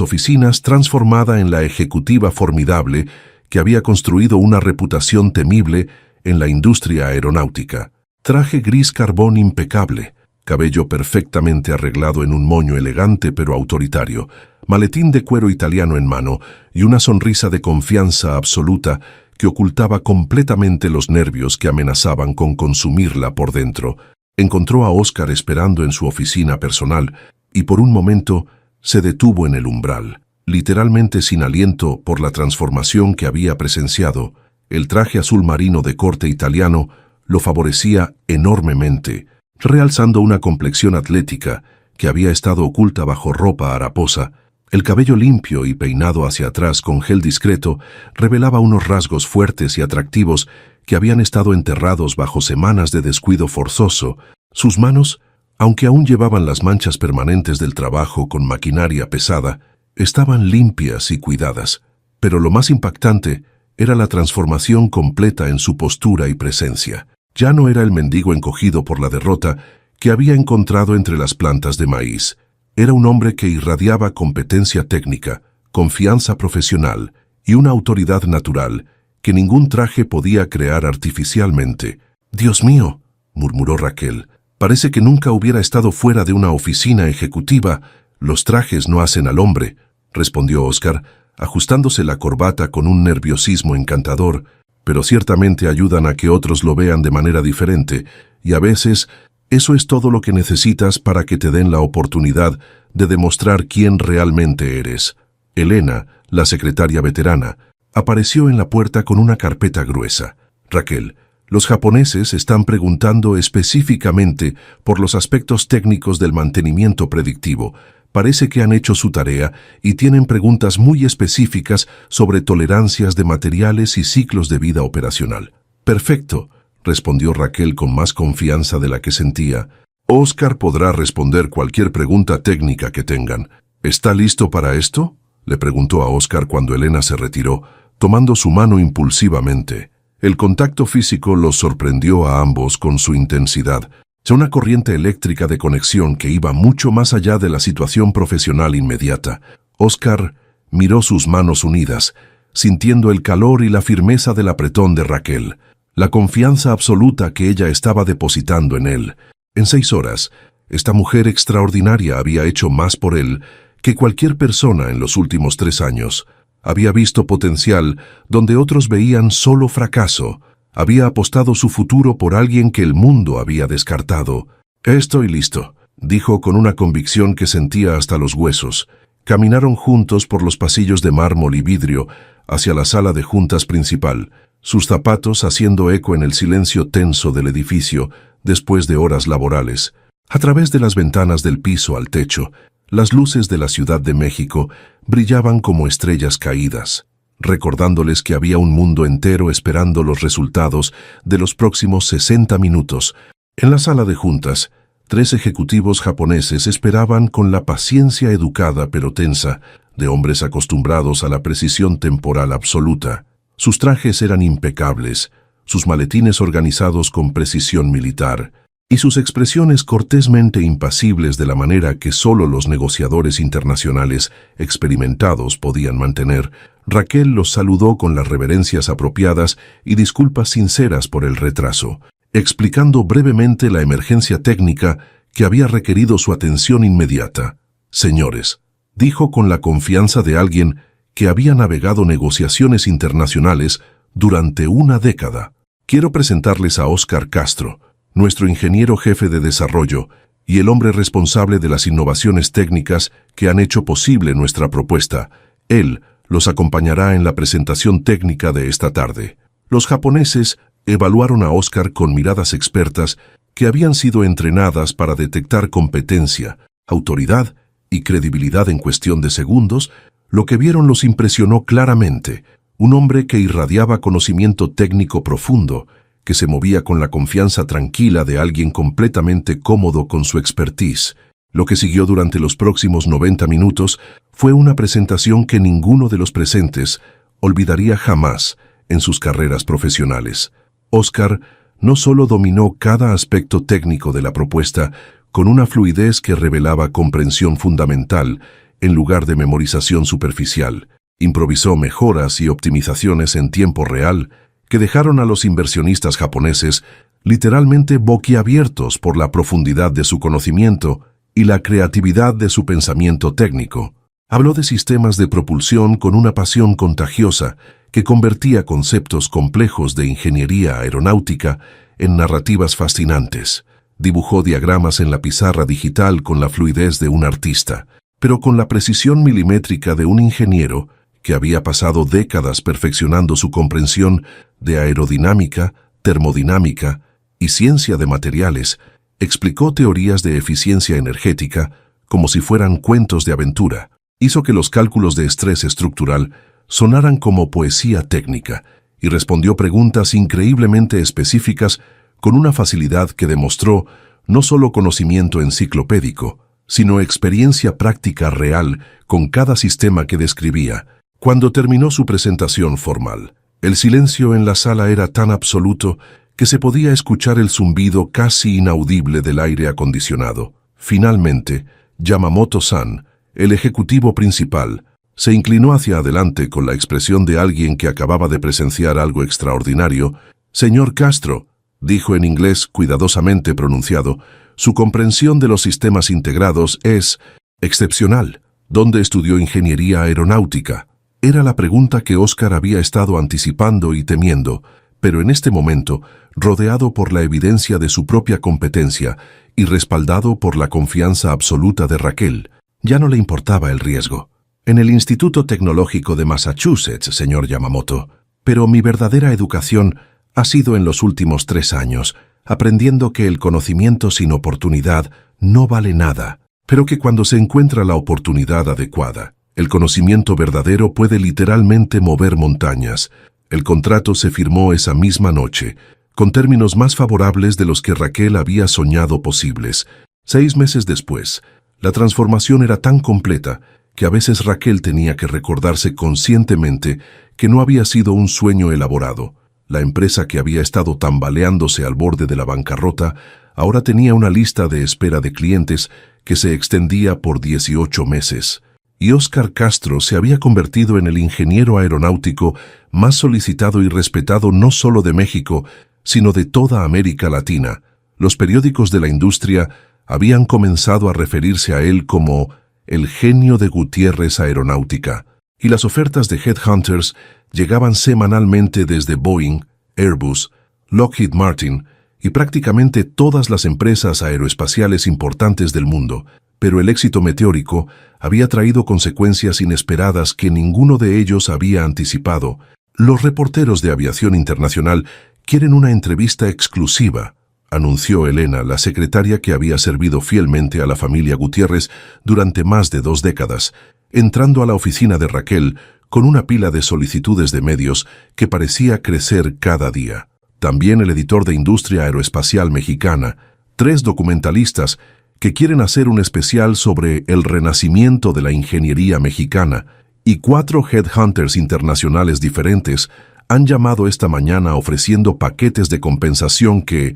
oficinas transformada en la ejecutiva formidable que había construido una reputación temible en la industria aeronáutica. Traje gris carbón impecable, cabello perfectamente arreglado en un moño elegante pero autoritario, maletín de cuero italiano en mano y una sonrisa de confianza absoluta que ocultaba completamente los nervios que amenazaban con consumirla por dentro. Encontró a Oscar esperando en su oficina personal y por un momento se detuvo en el umbral, literalmente sin aliento por la transformación que había presenciado. El traje azul marino de corte italiano lo favorecía enormemente, realzando una complexión atlética que había estado oculta bajo ropa haraposa. El cabello limpio y peinado hacia atrás con gel discreto revelaba unos rasgos fuertes y atractivos que habían estado enterrados bajo semanas de descuido forzoso. Sus manos, aunque aún llevaban las manchas permanentes del trabajo con maquinaria pesada, estaban limpias y cuidadas. Pero lo más impactante era la transformación completa en su postura y presencia. Ya no era el mendigo encogido por la derrota que había encontrado entre las plantas de maíz. Era un hombre que irradiaba competencia técnica, confianza profesional y una autoridad natural que ningún traje podía crear artificialmente. «Dios mío», murmuró Raquel, «parece que nunca hubiera estado fuera de una oficina ejecutiva. Los trajes no hacen al hombre», respondió Oscar, ajustándose la corbata con un nerviosismo encantador, «pero ciertamente ayudan a que otros lo vean de manera diferente, y a veces eso es todo lo que necesitas para que te den la oportunidad de demostrar quién realmente eres». Elena, la secretaria veterana, apareció en la puerta con una carpeta gruesa. «Raquel, los japoneses están preguntando específicamente por los aspectos técnicos del mantenimiento predictivo. Parece que han hecho su tarea y tienen preguntas muy específicas sobre tolerancias de materiales y ciclos de vida operacional». «Perfecto», respondió Raquel con más confianza de la que sentía. «Oscar podrá responder cualquier pregunta técnica que tengan». «¿Está listo para esto?», le preguntó a Oscar cuando Elena se retiró, tomando su mano impulsivamente. El contacto físico los sorprendió a ambos con su intensidad. Una corriente eléctrica de conexión que iba mucho más allá de la situación profesional inmediata. Oscar miró sus manos unidas, sintiendo el calor y la firmeza del apretón de Raquel, la confianza absoluta que ella estaba depositando en él. En 6 horas, esta mujer extraordinaria había hecho más por él que cualquier persona en los últimos 3 años. Había visto potencial donde otros veían solo fracaso. Había apostado su futuro por alguien que el mundo había descartado. «Estoy listo», dijo con una convicción que sentía hasta los huesos. Caminaron juntos por los pasillos de mármol y vidrio hacia la sala de juntas principal, sus zapatos haciendo eco en el silencio tenso del edificio después de horas laborales. A través de las ventanas del piso al techo, las luces de la Ciudad de México brillaban como estrellas caídas, recordándoles que había un mundo entero esperando los resultados de los próximos 60 minutos. En la sala de juntas, 3 ejecutivos japoneses esperaban con la paciencia educada pero tensa de hombres acostumbrados a la precisión temporal absoluta. Sus trajes eran impecables, sus maletines organizados con precisión militar, y sus expresiones cortésmente impasibles de la manera que solo los negociadores internacionales experimentados podían mantener. Raquel los saludó con las reverencias apropiadas y disculpas sinceras por el retraso, explicando brevemente la emergencia técnica que había requerido su atención inmediata. «Señores», dijo con la confianza de alguien que había navegado negociaciones internacionales durante una década, «quiero presentarles a Oscar Castro, nuestro ingeniero jefe de desarrollo y el hombre responsable de las innovaciones técnicas que han hecho posible nuestra propuesta. Él los acompañará en la presentación técnica de esta tarde. Los japoneses evaluaron a Oscar con miradas expertas que habían sido entrenadas para detectar competencia, autoridad y credibilidad en cuestión de segundos. Lo que vieron los impresionó claramente. Un hombre que irradiaba conocimiento técnico profundo, que se movía con la confianza tranquila de alguien completamente cómodo con su expertise. Lo que siguió durante los próximos 90 minutos fue una presentación que ninguno de los presentes olvidaría jamás en sus carreras profesionales. Oscar no solo dominó cada aspecto técnico de la propuesta con una fluidez que revelaba comprensión fundamental en lugar de memorización superficial, improvisó mejoras y optimizaciones en tiempo real que dejaron a los inversionistas japoneses literalmente boquiabiertos por la profundidad de su conocimiento y la creatividad de su pensamiento técnico. Habló de sistemas de propulsión con una pasión contagiosa que convertía conceptos complejos de ingeniería aeronáutica en narrativas fascinantes. Dibujó diagramas en la pizarra digital con la fluidez de un artista, pero con la precisión milimétrica de un ingeniero que había pasado décadas perfeccionando su comprensión de aerodinámica, termodinámica y ciencia de materiales. Explicó teorías de eficiencia energética como si fueran cuentos de aventura. Hizo que los cálculos de estrés estructural sonaran como poesía técnica y respondió preguntas increíblemente específicas con una facilidad que demostró no solo conocimiento enciclopédico, sino experiencia práctica real con cada sistema que describía. Cuando terminó su presentación formal, el silencio en la sala era tan absoluto que se podía escuchar el zumbido casi inaudible del aire acondicionado. Finalmente, Yamamoto-san, el ejecutivo principal, se inclinó hacia adelante con la expresión de alguien que acababa de presenciar algo extraordinario. «Señor Castro», dijo en inglés cuidadosamente pronunciado, «su comprensión de los sistemas integrados es excepcional. ¿Dónde estudió ingeniería aeronáutica?». Era la pregunta que Oscar había estado anticipando y temiendo, pero en este momento, rodeado por la evidencia de su propia competencia y respaldado por la confianza absoluta de Raquel, ya no le importaba el riesgo. «En el Instituto Tecnológico de Massachusetts, señor Yamamoto, pero mi verdadera educación ha sido en los últimos 3 años, aprendiendo que el conocimiento sin oportunidad no vale nada, pero que cuando se encuentra la oportunidad adecuada, el conocimiento verdadero puede literalmente mover montañas». El contrato se firmó esa misma noche, con términos más favorables de los que Raquel había soñado posibles. 6 meses después, la transformación era tan completa que a veces Raquel tenía que recordarse conscientemente que no había sido un sueño elaborado. La empresa que había estado tambaleándose al borde de la bancarrota ahora tenía una lista de espera de clientes que se extendía por 18 meses. Y Oscar Castro se había convertido en el ingeniero aeronáutico más solicitado y respetado no solo de México, sino de toda América Latina. Los periódicos de la industria habían comenzado a referirse a él como el genio de Gutiérrez Aeronáutica, y las ofertas de headhunters llegaban semanalmente desde Boeing, Airbus, Lockheed Martin y prácticamente todas las empresas aeroespaciales importantes del mundo. Pero el éxito meteórico había traído consecuencias inesperadas que ninguno de ellos había anticipado. «Los reporteros de Aviación Internacional quieren una entrevista exclusiva», anunció Elena, la secretaria que había servido fielmente a la familia Gutiérrez durante más de 2 décadas, entrando a la oficina de Raquel con una pila de solicitudes de medios que parecía crecer cada día. También el editor de Industria Aeroespacial Mexicana, 3 documentalistas que quieren hacer un especial sobre el renacimiento de la ingeniería mexicana, y 4 headhunters internacionales diferentes han llamado esta mañana ofreciendo paquetes de compensación que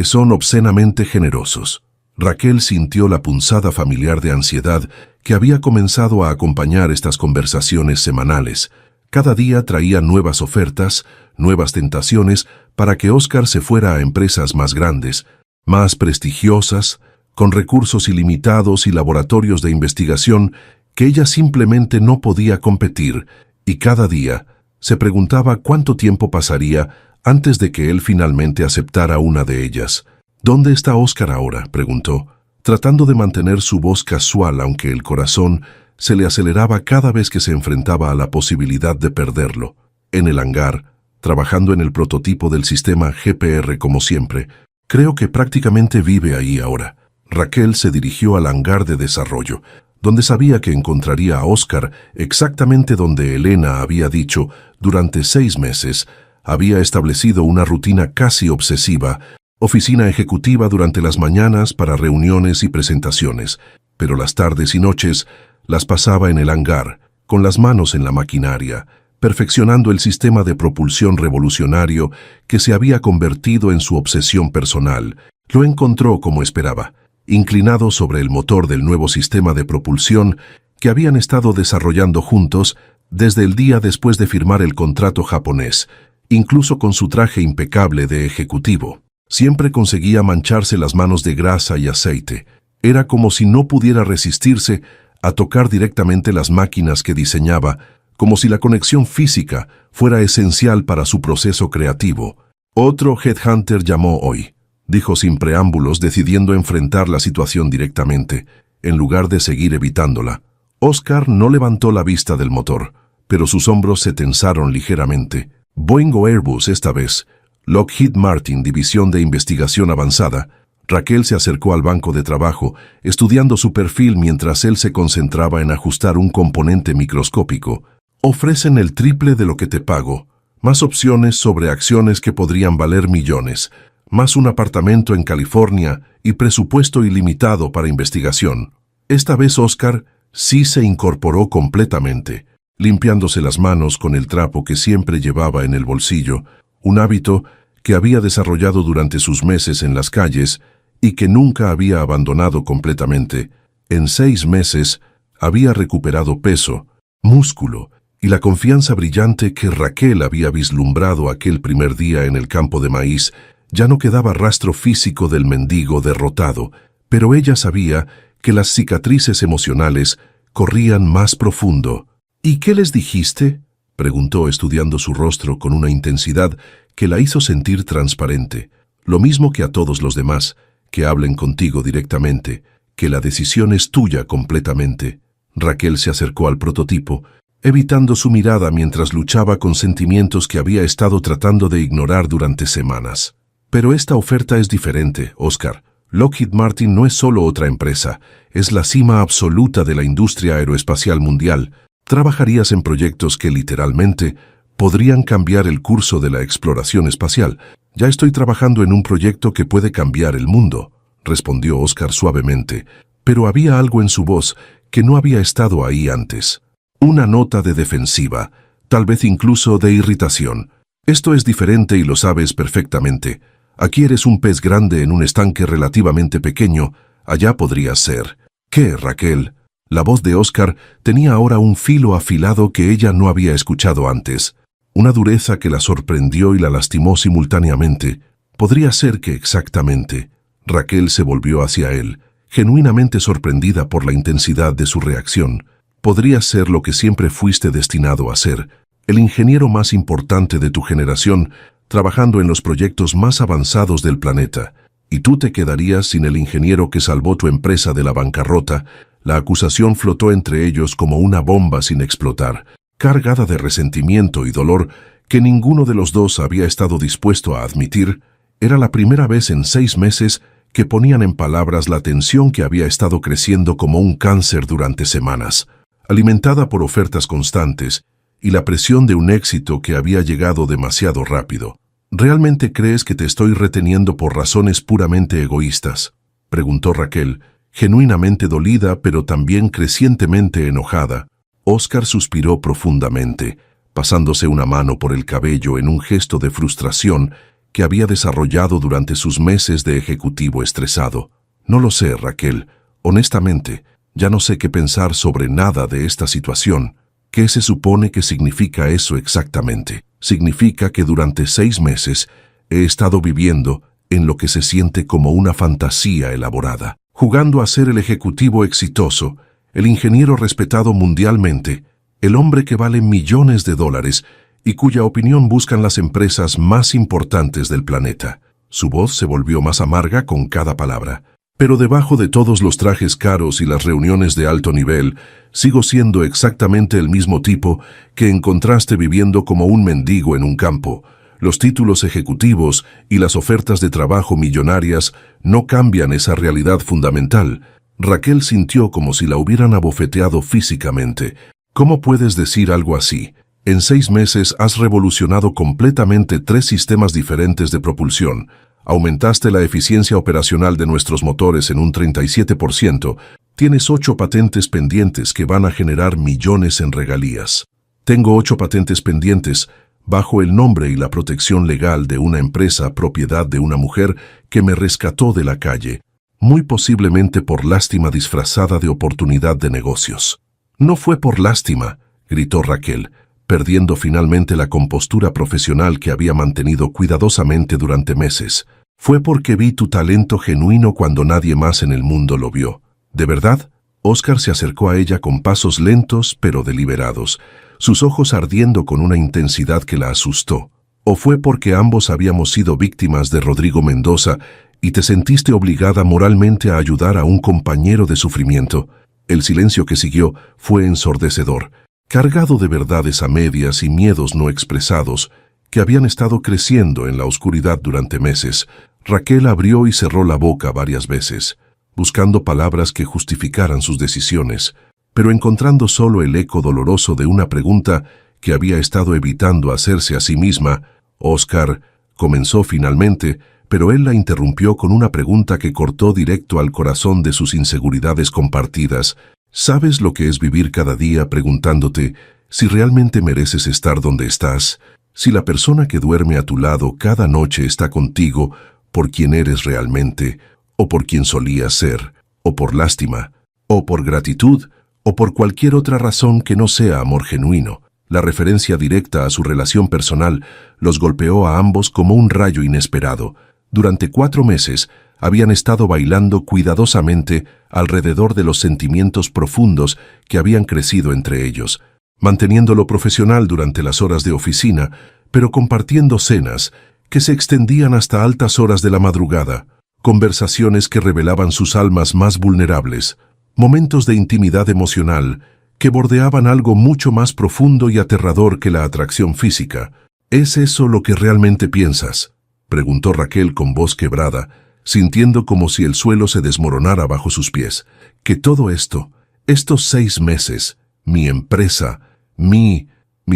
son obscenamente generosos. Raquel sintió la punzada familiar de ansiedad que había comenzado a acompañar estas conversaciones semanales. Cada día traía nuevas ofertas, nuevas tentaciones para que Oscar se fuera a empresas más grandes, más prestigiosas, con recursos ilimitados y laboratorios de investigación que ella simplemente no podía competir, y cada día se preguntaba cuánto tiempo pasaría antes de que él finalmente aceptara una de ellas. «¿Dónde está Oscar ahora?», preguntó, tratando de mantener su voz casual aunque el corazón se le aceleraba cada vez que se enfrentaba a la posibilidad de perderlo. En el hangar, trabajando en el prototipo del sistema GPR como siempre, creo que prácticamente vive ahí ahora. Raquel se dirigió al hangar de desarrollo, donde sabía que encontraría a Oscar exactamente donde Elena había dicho. Durante 6 meses, había establecido una rutina casi obsesiva, oficina ejecutiva durante las mañanas para reuniones y presentaciones, pero las tardes y noches las pasaba en el hangar, con las manos en la maquinaria, perfeccionando el sistema de propulsión revolucionario que se había convertido en su obsesión personal. Lo encontró como esperaba, inclinado sobre el motor del nuevo sistema de propulsión que habían estado desarrollando juntos desde el día después de firmar el contrato japonés, incluso con su traje impecable de ejecutivo. Siempre conseguía mancharse las manos de grasa y aceite. Era como si no pudiera resistirse a tocar directamente las máquinas que diseñaba, como si la conexión física fuera esencial para su proceso creativo. Otro headhunter llamó hoy, dijo sin preámbulos, decidiendo enfrentar la situación directamente, en lugar de seguir evitándola. Oscar no levantó la vista del motor, pero sus hombros se tensaron ligeramente. Boeing o Airbus esta vez. Lockheed Martin, División de Investigación Avanzada. Raquel se acercó al banco de trabajo, estudiando su perfil mientras él se concentraba en ajustar un componente microscópico. Ofrecen el triple de lo que te pago, más opciones sobre acciones que podrían valer millones, más un apartamento en California y presupuesto ilimitado para investigación. Esta vez Oscar sí se incorporó completamente, limpiándose las manos con el trapo que siempre llevaba en el bolsillo, un hábito que había desarrollado durante sus meses en las calles y que nunca había abandonado completamente. En 6 meses había recuperado peso, músculo y la confianza brillante que Raquel había vislumbrado aquel primer día en el campo de maíz. Ya no quedaba rastro físico del mendigo derrotado, pero ella sabía que las cicatrices emocionales corrían más profundo. ¿Y qué les dijiste?, preguntó estudiando su rostro con una intensidad que la hizo sentir transparente. Lo mismo que a todos los demás, que hablen contigo directamente, que la decisión es tuya completamente. Raquel se acercó al prototipo, evitando su mirada mientras luchaba con sentimientos que había estado tratando de ignorar durante semanas. Pero esta oferta es diferente, Oscar. Lockheed Martin no es solo otra empresa, es la cima absoluta de la industria aeroespacial mundial. Trabajarías en proyectos que literalmente podrían cambiar el curso de la exploración espacial. Ya estoy trabajando en un proyecto que puede cambiar el mundo, respondió Oscar suavemente, pero había algo en su voz que no había estado ahí antes. Una nota de defensiva, tal vez incluso de irritación. Esto es diferente y lo sabes perfectamente. Aquí eres un pez grande en un estanque relativamente pequeño, allá podrías ser. ¿Qué, Raquel? La voz de Oscar tenía ahora un filo afilado que ella no había escuchado antes. Una dureza que la sorprendió y la lastimó simultáneamente. Podría ser que exactamente. Raquel se volvió hacia él, genuinamente sorprendida por la intensidad de su reacción. Podría ser lo que siempre fuiste destinado a ser, el ingeniero más importante de tu generación, trabajando en los proyectos más avanzados del planeta, y tú te quedarías sin el ingeniero que salvó tu empresa de la bancarrota. La acusación flotó entre ellos como una bomba sin explotar, cargada de resentimiento y dolor que ninguno de los dos había estado dispuesto a admitir. Era la primera vez en 6 meses que ponían en palabras la tensión que había estado creciendo como un cáncer durante semanas, alimentada por ofertas constantes y la presión de un éxito que había llegado demasiado rápido. ¿Realmente crees que te estoy reteniendo por razones puramente egoístas?, preguntó Raquel, genuinamente dolida pero también crecientemente enojada. Oscar suspiró profundamente, pasándose una mano por el cabello en un gesto de frustración que había desarrollado durante sus meses de ejecutivo estresado. No lo sé, Raquel. Honestamente, ya no sé qué pensar sobre nada de esta situación. ¿Qué se supone que significa eso exactamente? Significa que durante 6 meses he estado viviendo en lo que se siente como una fantasía elaborada, jugando a ser el ejecutivo exitoso, el ingeniero respetado mundialmente, el hombre que vale millones de dólares y cuya opinión buscan las empresas más importantes del planeta. Su voz se volvió más amarga con cada palabra. Pero debajo de todos los trajes caros y las reuniones de alto nivel, sigo siendo exactamente el mismo tipo que encontraste viviendo como un mendigo en un campo. Los títulos ejecutivos y las ofertas de trabajo millonarias no cambian esa realidad fundamental. Raquel sintió como si la hubieran abofeteado físicamente. ¿Cómo puedes decir algo así? En 6 meses has revolucionado completamente 3 sistemas diferentes de propulsión. Aumentaste la eficiencia operacional de nuestros motores en un 37%. Tienes 8 patentes pendientes que van a generar millones en regalías. Tengo 8 patentes pendientes bajo el nombre y la protección legal de una empresa propiedad de una mujer que me rescató de la calle, muy posiblemente por lástima disfrazada de oportunidad de negocios. No fue por lástima, gritó Raquel, perdiendo finalmente la compostura profesional que había mantenido cuidadosamente durante meses. Fue porque vi tu talento genuino cuando nadie más en el mundo lo vio. ¿De verdad? Óscar se acercó a ella con pasos lentos pero deliberados, sus ojos ardiendo con una intensidad que la asustó. ¿O fue porque ambos habíamos sido víctimas de Rodrigo Mendoza y te sentiste obligada moralmente a ayudar a un compañero de sufrimiento? El silencio que siguió fue ensordecedor, cargado de verdades a medias y miedos no expresados que habían estado creciendo en la oscuridad durante meses. Raquel abrió y cerró la boca varias veces, buscando palabras que justificaran sus decisiones, pero encontrando solo el eco doloroso de una pregunta que había estado evitando hacerse a sí misma. Óscar comenzó finalmente, pero él la interrumpió con una pregunta que cortó directo al corazón de sus inseguridades compartidas. ¿Sabes lo que es vivir cada día preguntándote si realmente mereces estar donde estás? Si la persona que duerme a tu lado cada noche está contigo por quien eres realmente, o por quien solías ser, o por lástima, o por gratitud, o por cualquier otra razón que no sea amor genuino. La referencia directa a su relación personal los golpeó a ambos como un rayo inesperado. Durante 4 meses habían estado bailando cuidadosamente alrededor de los sentimientos profundos que habían crecido entre ellos, manteniendo lo profesional durante las horas de oficina, pero compartiendo cenas que se extendían hasta altas horas de la madrugada, conversaciones que revelaban sus almas más vulnerables, momentos de intimidad emocional que bordeaban algo mucho más profundo y aterrador que la atracción física. ¿Es eso lo que realmente piensas?, preguntó Raquel con voz quebrada, sintiendo como si el suelo se desmoronara bajo sus pies. Que todo esto, estos 6 meses, mi empresa, mis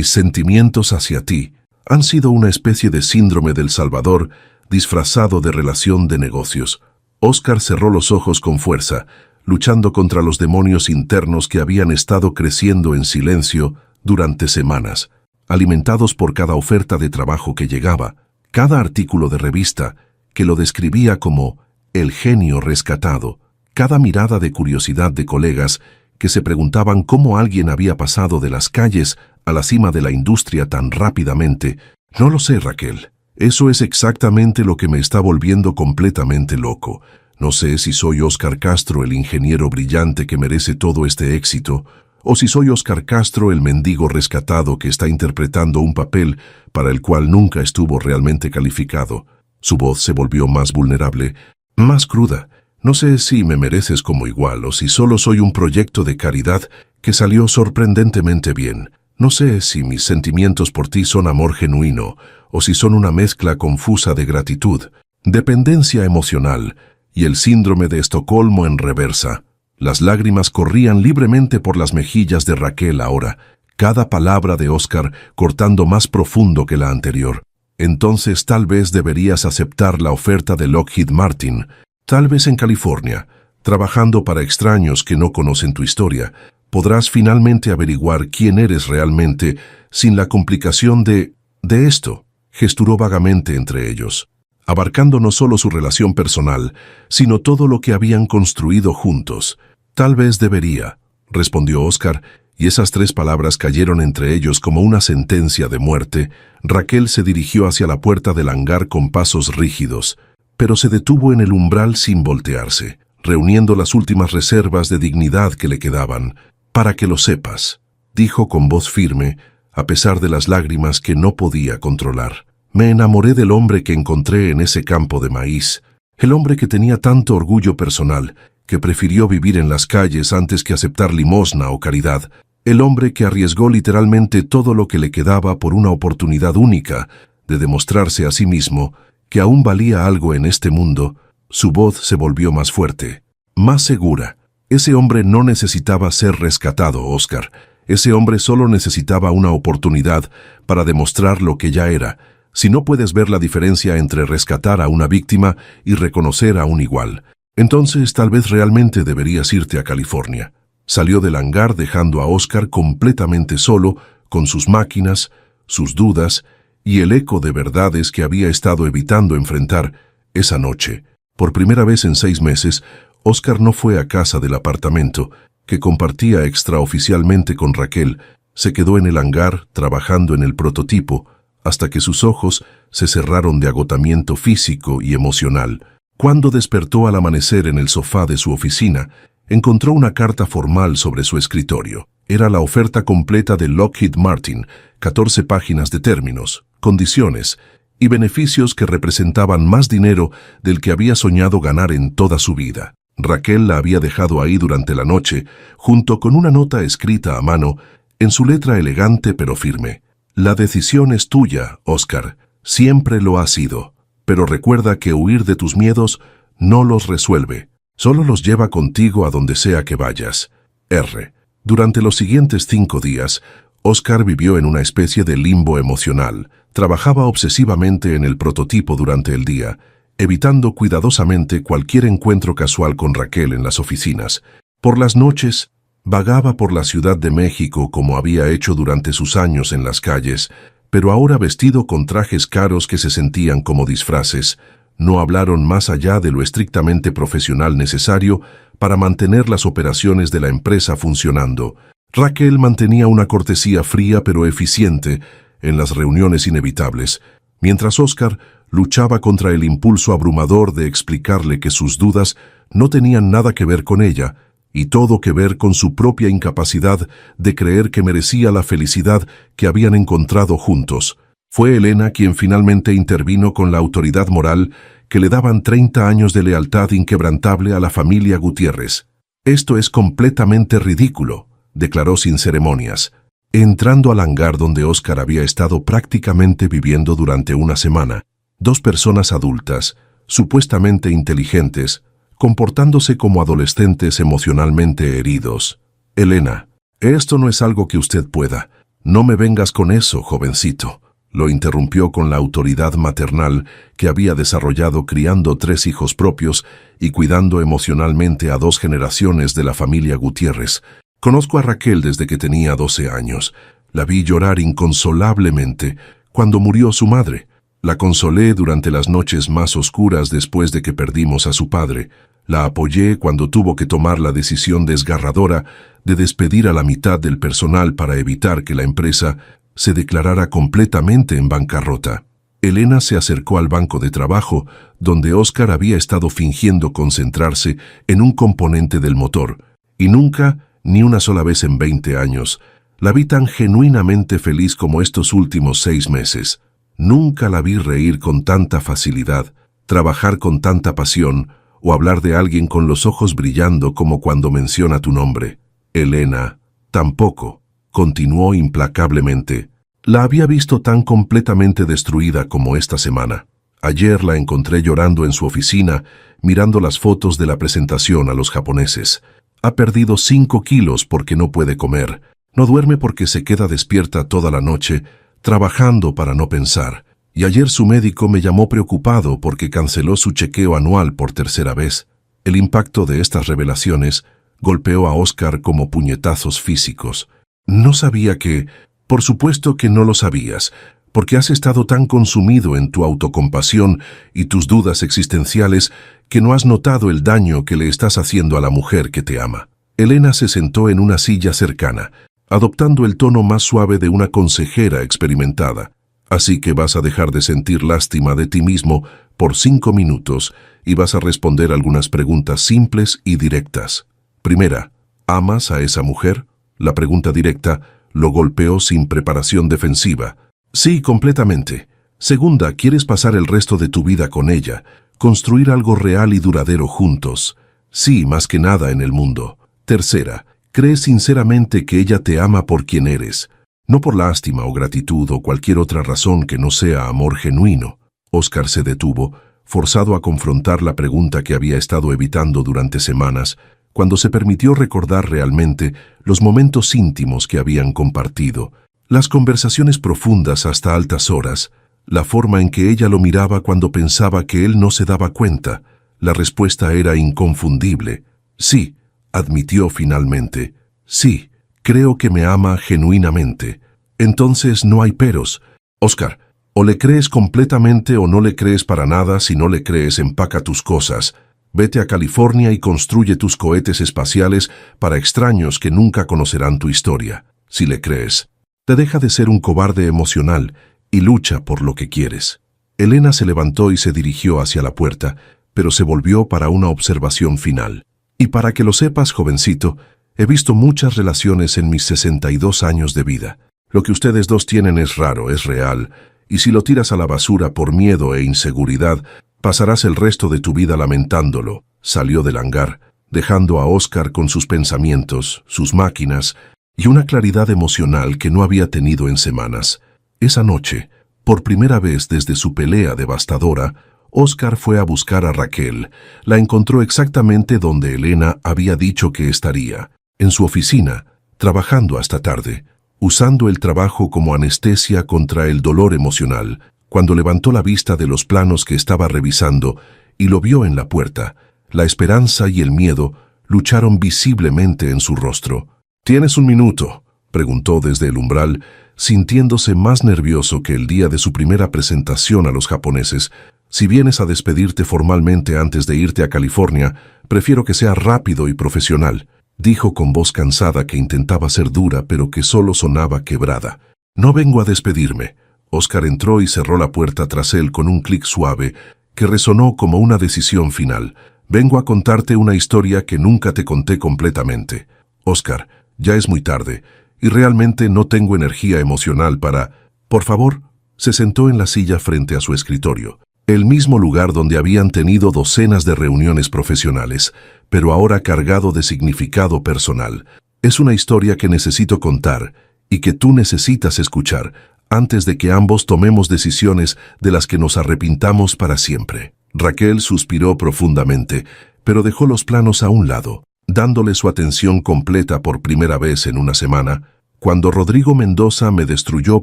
sentimientos hacia ti, han sido una especie de síndrome del Salvador disfrazado de relación de negocios. Óscar cerró los ojos con fuerza, luchando contra los demonios internos que habían estado creciendo en silencio durante semanas, alimentados por cada oferta de trabajo que llegaba, cada artículo de revista que lo describía como el genio rescatado, cada mirada de curiosidad de colegas que se preguntaban cómo alguien había pasado de las calles a la cima de la industria tan rápidamente. No lo sé, Raquel. Eso es exactamente lo que me está volviendo completamente loco. No sé si soy Óscar Castro el ingeniero brillante que merece todo este éxito, o si soy Óscar Castro el mendigo rescatado que está interpretando un papel para el cual nunca estuvo realmente calificado. Su voz se volvió más vulnerable, más cruda. No sé si me mereces como igual o si solo soy un proyecto de caridad que salió sorprendentemente bien. No sé si mis sentimientos por ti son amor genuino o si son una mezcla confusa de gratitud, dependencia emocional y el síndrome de Estocolmo en reversa. Las lágrimas corrían libremente por las mejillas de Raquel ahora, cada palabra de Óscar cortando más profundo que la anterior. Entonces tal vez deberías aceptar la oferta de Lockheed Martin, tal vez en California, trabajando para extraños que no conocen tu historia. Podrás finalmente averiguar quién eres realmente sin la complicación de esto, gesturó vagamente entre ellos, abarcando no solo su relación personal, sino todo lo que habían construido juntos. Tal vez debería, respondió Óscar, y esas 3 palabras cayeron entre ellos como una sentencia de muerte. Raquel se dirigió hacia la puerta del hangar con pasos rígidos, pero se detuvo en el umbral sin voltearse, reuniendo las últimas reservas de dignidad que le quedaban. Para que lo sepas, dijo con voz firme, a pesar de las lágrimas que no podía controlar. Me enamoré del hombre que encontré en ese campo de maíz. El hombre que tenía tanto orgullo personal, que prefirió vivir en las calles antes que aceptar limosna o caridad. El hombre que arriesgó literalmente todo lo que le quedaba por una oportunidad única de demostrarse a sí mismo que aún valía algo en este mundo. Su voz se volvió más fuerte, más segura. Ese hombre no necesitaba ser rescatado, Oscar. Ese hombre solo necesitaba una oportunidad para demostrar lo que ya era. Si no puedes ver la diferencia entre rescatar a una víctima y reconocer a un igual, entonces tal vez realmente deberías irte a California. Salió del hangar dejando a Oscar completamente solo, con sus máquinas, sus dudas y el eco de verdades que había estado evitando enfrentar esa noche. Por primera vez en 6 meses, Oscar no fue a casa del apartamento, que compartía extraoficialmente con Raquel. Se quedó en el hangar trabajando en el prototipo, hasta que sus ojos se cerraron de agotamiento físico y emocional. Cuando despertó al amanecer en el sofá de su oficina, encontró una carta formal sobre su escritorio. Era la oferta completa de Lockheed Martin, 14 páginas de términos, condiciones y beneficios que representaban más dinero del que había soñado ganar en toda su vida. Raquel la había dejado ahí durante la noche, junto con una nota escrita a mano, en su letra elegante pero firme. La decisión es tuya, Oscar. Siempre lo ha sido. Pero recuerda que huir de tus miedos no los resuelve. Solo los lleva contigo a donde sea que vayas. R. Durante los siguientes 5 días, Oscar vivió en una especie de limbo emocional. Trabajaba obsesivamente en el prototipo durante el día, evitando cuidadosamente cualquier encuentro casual con Raquel en las oficinas. Por las noches, vagaba por la Ciudad de México como había hecho durante sus años en las calles, pero ahora vestido con trajes caros que se sentían como disfraces. No hablaron más allá de lo estrictamente profesional necesario para mantener las operaciones de la empresa funcionando. Raquel mantenía una cortesía fría pero eficiente en las reuniones inevitables, mientras Oscar luchaba contra el impulso abrumador de explicarle que sus dudas no tenían nada que ver con ella, y todo que ver con su propia incapacidad de creer que merecía la felicidad que habían encontrado juntos. Fue Elena quien finalmente intervino con la autoridad moral que le daban 30 años de lealtad inquebrantable a la familia Gutiérrez. «Esto es completamente ridículo», declaró sin ceremonias, entrando al hangar donde Oscar había estado prácticamente viviendo durante una semana. 2 personas adultas, supuestamente inteligentes, comportándose como adolescentes emocionalmente heridos. «Elena, esto no es algo que usted pueda. No me vengas con eso, jovencito», lo interrumpió con la autoridad maternal que había desarrollado criando 3 hijos propios y cuidando emocionalmente a 2 generaciones de la familia Gutiérrez. «Conozco a Raquel desde que tenía 12 años. La vi llorar inconsolablemente cuando murió su madre. La consolé durante las noches más oscuras después de que perdimos a su padre. La apoyé cuando tuvo que tomar la decisión desgarradora de despedir a la mitad del personal para evitar que la empresa se declarara completamente en bancarrota». Elena se acercó al banco de trabajo, donde Oscar había estado fingiendo concentrarse en un componente del motor, y nunca, ni una sola vez en 20 años, la vi tan genuinamente feliz como estos últimos 6 meses. Nunca la vi reír con tanta facilidad, trabajar con tanta pasión, o hablar de alguien con los ojos brillando como cuando menciona tu nombre. Elena, tampoco, continuó implacablemente. La había visto tan completamente destruida como esta semana. Ayer la encontré llorando en su oficina, mirando las fotos de la presentación a los japoneses. Ha perdido 5 kilos porque no puede comer. No duerme porque se queda despierta toda la noche, trabajando para no pensar. Y ayer su médico me llamó preocupado porque canceló su chequeo anual por 3ª vez. El impacto de estas revelaciones golpeó a Oscar como puñetazos físicos. No sabía que... Por supuesto que no lo sabías, porque has estado tan consumido en tu autocompasión y tus dudas existenciales que no has notado el daño que le estás haciendo a la mujer que te ama. Elena se sentó en una silla cercana, adoptando el tono más suave de una consejera experimentada. Así que vas a dejar de sentir lástima de ti mismo por 5 minutos y vas a responder algunas preguntas simples y directas. Primera, ¿amas a esa mujer? La pregunta directa lo golpeó sin preparación defensiva. Sí, completamente. Segunda, ¿quieres pasar el resto de tu vida con ella, construir algo real y duradero juntos. Sí, más que nada en el mundo. Tercera, crees sinceramente que ella te ama por quien eres, no por lástima o gratitud o cualquier otra razón que no sea amor genuino. Oscar se detuvo, forzado a confrontar la pregunta que había estado evitando durante semanas, cuando se permitió recordar realmente los momentos íntimos que habían compartido, las conversaciones profundas hasta altas horas, la forma en que ella lo miraba cuando pensaba que él no se daba cuenta. La respuesta era inconfundible. Sí, admitió finalmente. Sí, creo que me ama genuinamente. Entonces no hay peros. Oscar, o le crees completamente o no le crees para nada. Si no le crees, empaca tus cosas. Vete a California y construye tus cohetes espaciales para extraños que nunca conocerán tu historia. Si le crees, te deja de ser un cobarde emocional y lucha por lo que quieres. Elena se levantó y se dirigió hacia la puerta, pero se volvió para una observación final. Y para que lo sepas, jovencito, he visto muchas relaciones en mis 62 años de vida. Lo que ustedes dos tienen es raro, es real, y si lo tiras a la basura por miedo e inseguridad, pasarás el resto de tu vida lamentándolo. Salió del hangar, dejando a Oscar con sus pensamientos, sus máquinas y una claridad emocional que no había tenido en semanas. Esa noche, por primera vez desde su pelea devastadora, Oscar fue a buscar a Raquel. La encontró exactamente donde Elena había dicho que estaría, en su oficina, trabajando hasta tarde, usando el trabajo como anestesia contra el dolor emocional. Cuando levantó la vista de los planos que estaba revisando y lo vio en la puerta, la esperanza y el miedo lucharon visiblemente en su rostro. «¿Tienes un minuto?», preguntó desde el umbral, sintiéndose más nervioso que el día de su primera presentación a los japoneses. «Si vienes a despedirte formalmente antes de irte a California, prefiero que sea rápido y profesional», dijo con voz cansada que intentaba ser dura pero que solo sonaba quebrada. «No vengo a despedirme». Oscar entró y cerró la puerta tras él con un clic suave que resonó como una decisión final. «Vengo a contarte una historia que nunca te conté completamente. Oscar, ya es muy tarde y realmente no tengo energía emocional para... Por favor». Se sentó en la silla frente a su escritorio, el mismo lugar donde habían tenido docenas de reuniones profesionales, pero ahora cargado de significado personal. «Es una historia que necesito contar y que tú necesitas escuchar antes de que ambos tomemos decisiones de las que nos arrepintamos para siempre». Raquel suspiró profundamente, pero dejó los planos a un lado, dándole su atención completa por primera vez en una semana, cuando Rodrigo Mendoza me destruyó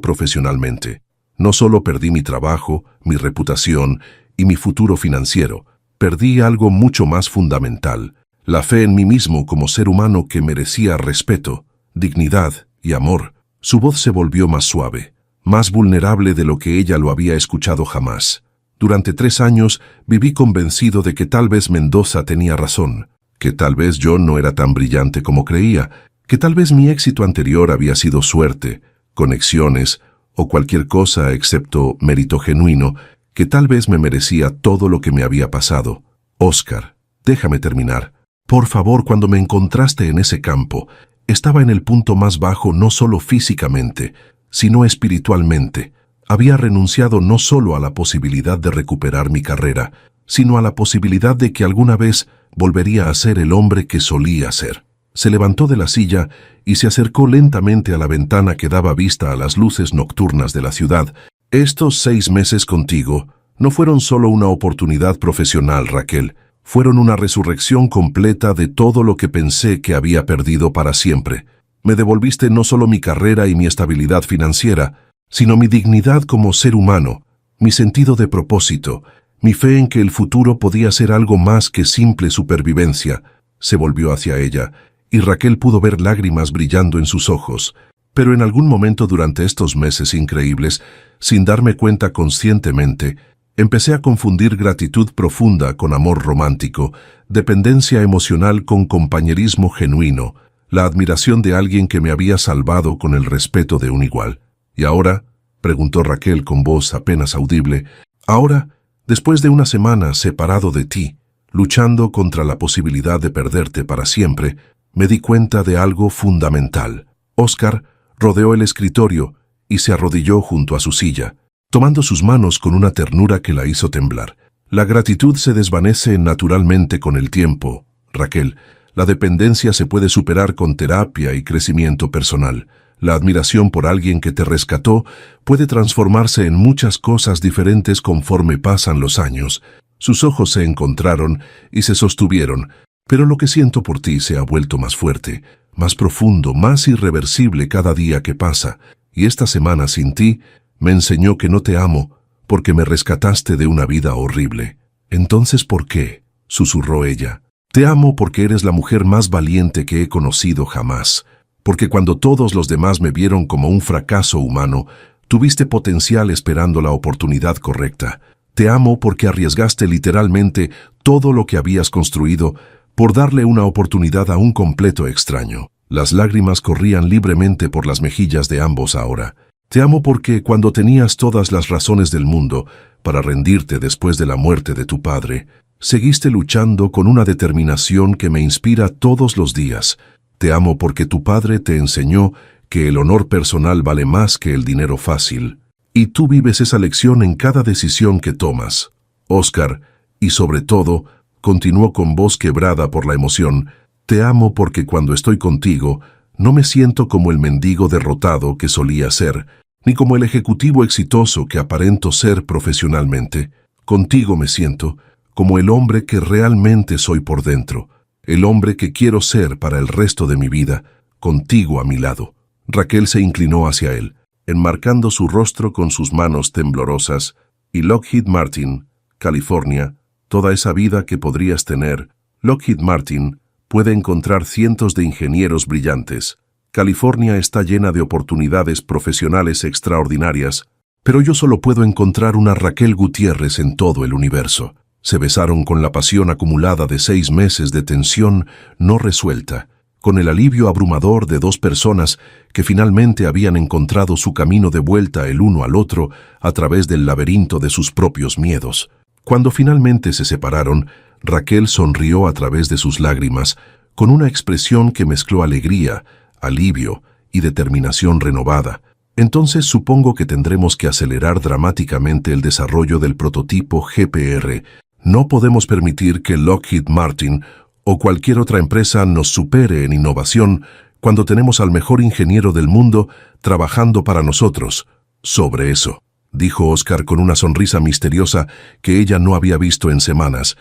profesionalmente. No solo perdí mi trabajo, mi reputación y mi futuro financiero, perdí algo mucho más fundamental, la fe en mí mismo como ser humano que merecía respeto, dignidad y amor. Su voz se volvió más suave, más vulnerable de lo que ella lo había escuchado jamás. Durante 3 años viví convencido de que tal vez Mendoza tenía razón, que tal vez yo no era tan brillante como creía, que tal vez mi éxito anterior había sido suerte, conexiones o cualquier cosa excepto mérito genuino, que tal vez me merecía todo lo que me había pasado. Oscar, déjame terminar. Por favor, cuando me encontraste en ese campo, estaba en el punto más bajo no solo físicamente, sino espiritualmente. Había renunciado no solo a la posibilidad de recuperar mi carrera, sino a la posibilidad de que alguna vez volvería a ser el hombre que solía ser. Se levantó de la silla y se acercó lentamente a la ventana que daba vista a las luces nocturnas de la ciudad. «Estos 6 meses contigo no fueron solo una oportunidad profesional, Raquel. Fueron una resurrección completa de todo lo que pensé que había perdido para siempre. Me devolviste no solo mi carrera y mi estabilidad financiera, sino mi dignidad como ser humano, mi sentido de propósito, mi fe en que el futuro podía ser algo más que simple supervivencia». Se volvió hacia ella, y Raquel pudo ver lágrimas brillando en sus ojos. «Pero en algún momento durante estos meses increíbles, sin darme cuenta conscientemente, empecé a confundir gratitud profunda con amor romántico, dependencia emocional con compañerismo genuino, la admiración de alguien que me había salvado con el respeto de un igual. ¿Y ahora?», preguntó Raquel con voz apenas audible. «Ahora, después de una semana separado de ti, luchando contra la posibilidad de perderte para siempre, me di cuenta de algo fundamental». Oscar rodeó el escritorio y se arrodilló junto a su silla, tomando sus manos con una ternura que la hizo temblar. La gratitud se desvanece naturalmente con el tiempo, Raquel. La dependencia se puede superar con terapia y crecimiento personal. La admiración por alguien que te rescató puede transformarse en muchas cosas diferentes conforme pasan los años. Sus ojos se encontraron y se sostuvieron, pero lo que siento por ti se ha vuelto más fuerte, más profundo, más irreversible cada día que pasa, y esta semana sin ti me enseñó que no te amo porque me rescataste de una vida horrible. Entonces, ¿por qué?, susurró ella. Te amo porque eres la mujer más valiente que he conocido jamás, porque cuando todos los demás me vieron como un fracaso humano, tuviste potencial esperando la oportunidad correcta. Te amo porque arriesgaste literalmente todo lo que habías construido por darle una oportunidad a un completo extraño. Las lágrimas corrían libremente por las mejillas de ambos ahora. Te amo porque cuando tenías todas las razones del mundo para rendirte después de la muerte de tu padre, seguiste luchando con una determinación que me inspira todos los días. Te amo porque tu padre te enseñó que el honor personal vale más que el dinero fácil. Y tú vives esa lección en cada decisión que tomas. Oscar, y sobre todo, continuó con voz quebrada por la emoción, te amo porque cuando estoy contigo, no me siento como el mendigo derrotado que solía ser, ni como el ejecutivo exitoso que aparento ser profesionalmente. Contigo me siento como el hombre que realmente soy por dentro, el hombre que quiero ser para el resto de mi vida, contigo a mi lado. Raquel se inclinó hacia él, enmarcando su rostro con sus manos temblorosas. Y Lockheed Martin, California, toda esa vida que podrías tener. Lockheed Martin puede encontrar cientos de ingenieros brillantes. California está llena de oportunidades profesionales extraordinarias, pero yo solo puedo encontrar una Raquel Gutiérrez en todo el universo. Se besaron con la pasión acumulada de 6 meses de tensión no resuelta, con el alivio abrumador de 2 personas que finalmente habían encontrado su camino de vuelta el uno al otro a través del laberinto de sus propios miedos. Cuando finalmente se separaron, Raquel sonrió a través de sus lágrimas, con una expresión que mezcló alegría, alivio y determinación renovada. Entonces supongo que tendremos que acelerar dramáticamente el desarrollo del prototipo GPR. No podemos permitir que Lockheed Martin o cualquier otra empresa nos supere en innovación cuando tenemos al mejor ingeniero del mundo trabajando para nosotros. Sobre eso, dijo Oscar con una sonrisa misteriosa que ella no había visto en semanas.